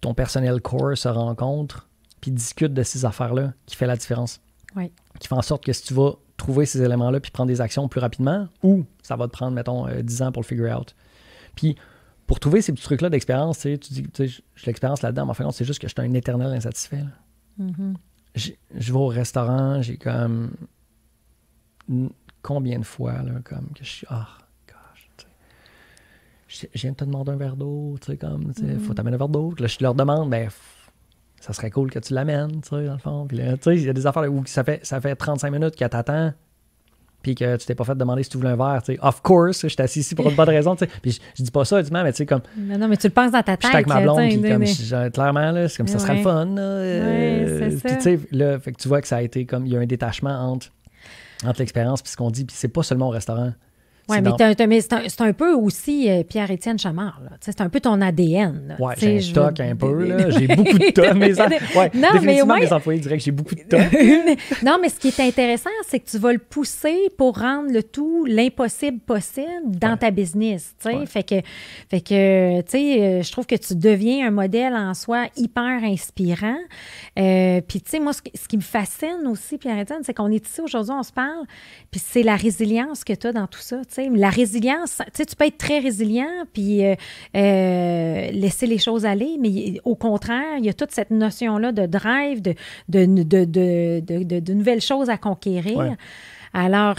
ton personnel core se rencontre puis discute de ces affaires-là qui fait la différence. Oui. Qui fait en sorte que si tu vas trouver ces éléments-là puis prendre des actions plus rapidement, ou ça va te prendre, mettons, 10 ans pour le figure out. Puis, pour trouver ces petits trucs-là d'expérience, tu dis, j'ai l'expérience là-dedans, mais en fait, c'est juste que je suis un éternel insatisfait. Mm-hmm. Je vais au restaurant, j'ai comme... Combien de fois, là, comme que je suis... Je viens de te demander un verre d'eau, tu sais, comme, faut t'amener un verre d'eau. Là, je leur demande, ça serait cool que tu l'amènes, tu sais, dans le fond. Puis là, tu sais, il y a des affaires où ça fait 35 minutes qu'elle t'attend, puis que tu t'es pas fait demander si tu voulais un verre, tu sais. Of course, je suis assis ici pour une bonne raison, tu sais. Puis je dis pas ça, dis-moi, mais tu sais, comme... Non, mais tu le penses dans ta tête. Je suis avec ma blonde, puis comme, clairement, là, c'est comme ça serait le fun, là. C'est ça. Puis tu sais, là, fait que tu vois que ça a été comme, il y a un détachement entre l'expérience puis ce qu'on dit, puis c'est pas seulement au restaurant. Oui, mais c'est un peu aussi Pierre-Étienne Chamard. C'est un peu ton ADN. Oui, j'ai un stock un peu. Là. J'ai beaucoup de temps. Définitivement, mes employés diraient que j'ai beaucoup de temps. Non, mais ce qui est intéressant, c'est que tu vas le pousser pour rendre le tout l'impossible possible dans ta business. Ouais. Fait que je trouve que tu deviens un modèle en soi hyper inspirant. Puis, tu sais, moi, ce qui me fascine aussi, Pierre-Étienne, c'est qu'on est ici aujourd'hui, on se parle, puis c'est la résilience que tu as dans tout ça. sais. La résilience, tu sais, tu peux être très résilient puis laisser les choses aller, mais au contraire, il y a toute cette notion-là de drive, de nouvelles choses à conquérir. Ouais. Alors,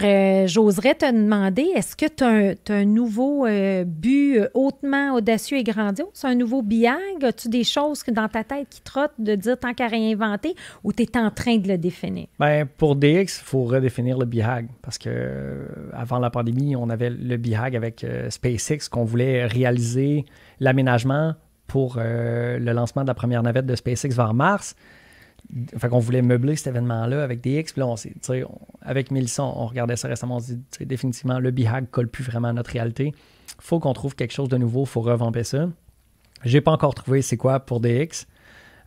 j'oserais te demander, est-ce que tu as un nouveau but hautement audacieux et grandiose, un nouveau BIHAG? As-tu des choses dans ta tête qui trottent de dire tant qu'à réinventer ou tu es en train de le définir? Ben, pour DX, il faut redéfinir le BIHAG parce que avant la pandémie, on avait le BIHAG avec SpaceX qu'on voulait réaliser l'aménagement pour le lancement de la première navette de SpaceX vers Mars. Fait qu'on voulait meubler cet événement-là avec DX. Puis là, avec Mélissa, on regardait ça récemment. On se dit, définitivement, le BIHAG ne colle plus vraiment à notre réalité. Il faut qu'on trouve quelque chose de nouveau. Il faut revamper ça. Je n'ai pas encore trouvé c'est quoi pour DX.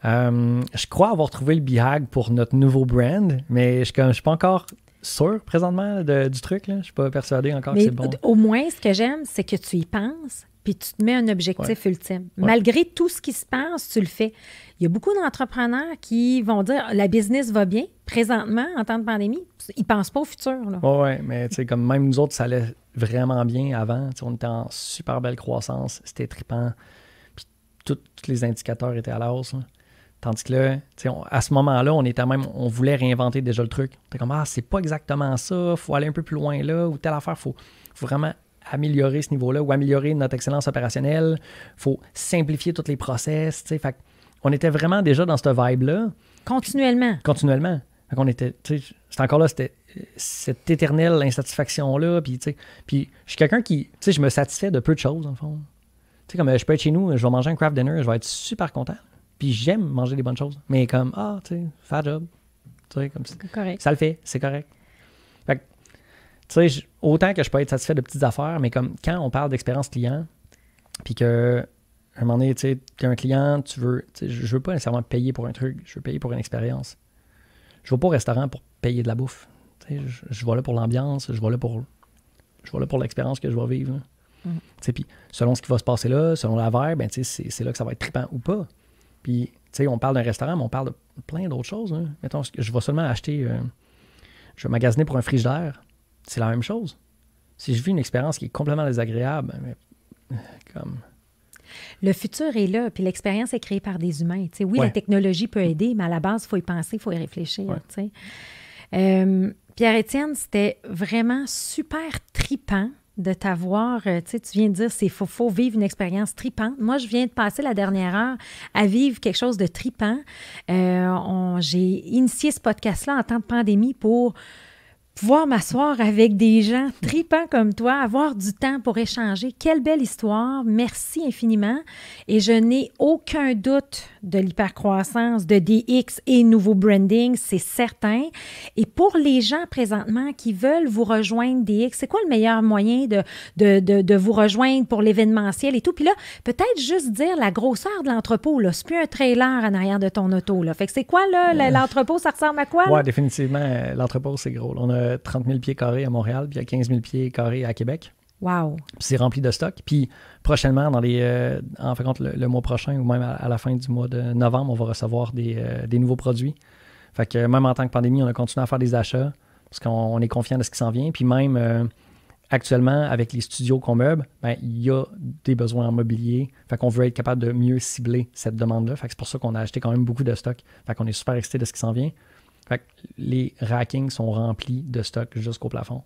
Je crois avoir trouvé le BIHAG pour notre nouveau brand, mais je ne suis pas encore sûr présentement du truc. Là. Je ne suis pas persuadé encore que c'est bon. Au moins, ce que j'aime, c'est que tu y penses puis tu te mets un objectif ultime. Ouais. Malgré tout ce qui se passe, tu le fais. Il y a beaucoup d'entrepreneurs qui vont dire « la business va bien ». Présentement, en temps de pandémie, ils ne pensent pas au futur. Oui, mais tu sais, comme même nous autres, ça allait vraiment bien avant. On était en super belle croissance. C'était trippant. Puis tous les indicateurs étaient à la hausse. Là. Tandis que là, à ce moment-là, on voulait réinventer déjà le truc. On était comme « ah, c'est pas exactement ça. Il faut aller un peu plus loin là. » Ou telle affaire, il faut vraiment améliorer ce niveau-là ou améliorer notre excellence opérationnelle. Il faut simplifier tous les process. Fait on était vraiment déjà dans cette vibe-là. Continuellement. Fait qu'on était, c'était encore là, c'était cette éternelle insatisfaction-là. Puis je suis quelqu'un qui, je me satisfais de peu de choses, en fond. Comme je peux être chez nous, je vais manger un craft dinner, je vais être super content. Puis j'aime manger des bonnes choses. Mais comme, fais le job. Comme ça. Correct. Ça le fait, c'est correct. Fait que, autant que je peux être satisfait de petites affaires, mais comme quand on parle d'expérience client, puis que à un moment donné, tu es un client, je veux pas nécessairement payer pour un truc, je veux payer pour une expérience. Je vais pas au restaurant pour payer de la bouffe. Je vais là pour l'ambiance, je vais là pour l'expérience que je vais vivre. Puis selon ce qui va se passer là, selon la vibe, ben, c'est là que ça va être trippant ou pas. Puis on parle d'un restaurant, mais on parle de plein d'autres choses. Hein. Mettons, je vais seulement acheter, je vais magasiner pour un frigidaire. C'est la même chose. Si je vis une expérience qui est complètement désagréable, comme... Le futur est là, puis l'expérience est créée par des humains. Oui, la technologie peut aider, mais à la base, il faut y penser, il faut y réfléchir. Pierre-Étienne, c'était vraiment super trippant de t'avoir. Tu viens de dire qu'il faut vivre une expérience tripante. Moi, je viens de passer la dernière heure à vivre quelque chose de tripant. J'ai initié ce podcast-là en temps de pandémie pour pouvoir m'asseoir avec des gens tripants comme toi, avoir du temps pour échanger. Quelle belle histoire. Merci infiniment. Et je n'ai aucun doute de l'hypercroissance, de DX et nouveau branding, c'est certain. Et pour les gens présentement qui veulent vous rejoindre DX, c'est quoi le meilleur moyen de vous rejoindre pour l'événementiel et tout? Puis là, peut-être juste dire la grosseur de l'entrepôt, là. C'est plus un trailer en arrière de ton auto, là. Fait que c'est quoi, là, l'entrepôt? Ça ressemble à quoi? Oui, définitivement, l'entrepôt, c'est gros. On a 30 000 pieds carrés à Montréal, puis il y a 15 000 pieds carrés à Québec. Wow! Puis c'est rempli de stock. Puis prochainement, en fin de compte, le mois prochain ou même à la fin du mois de novembre, on va recevoir des nouveaux produits. Fait que même en tant que pandémie, on a continué à faire des achats parce qu'on est confiant de ce qui s'en vient. Puis même actuellement, avec les studios qu'on meuble, il y a des besoins en mobilier. Fait qu'on veut être capable de mieux cibler cette demande-là. Fait que c'est pour ça qu'on a acheté quand même beaucoup de stock. Fait qu'on est super excités de ce qui s'en vient. Fait que les rackings sont remplis de stock jusqu'au plafond.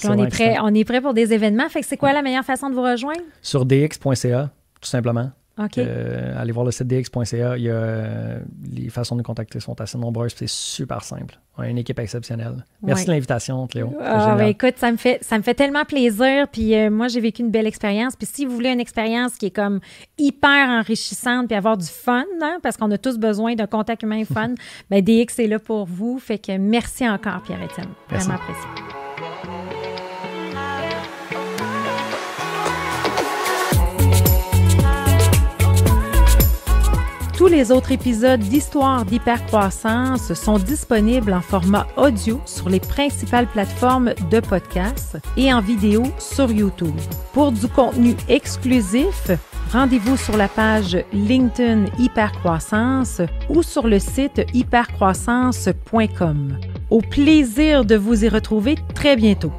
On est prêt pour des événements. Fait que c'est quoi la meilleure façon de vous rejoindre? Sur dx.ca, tout simplement. Okay. Allez voir le site dx.ca. Les façons de nous contacter sont assez nombreuses. C'est super simple. On a une équipe exceptionnelle. Merci de l'invitation, Cléo. Écoute, ça me fait tellement plaisir. Puis moi, j'ai vécu une belle expérience. Puis si vous voulez une expérience qui est comme hyper enrichissante puis avoir du fun, hein, parce qu'on a tous besoin d'un contact humain fun, DX est là pour vous. Fait que merci encore, Pierre-Étienne. Vraiment apprécié. Tous les autres épisodes d'Histoire d'hypercroissance sont disponibles en format audio sur les principales plateformes de podcast et en vidéo sur YouTube. Pour du contenu exclusif, rendez-vous sur la page LinkedIn Hypercroissance ou sur le site hypercroissance.com. Au plaisir de vous y retrouver très bientôt.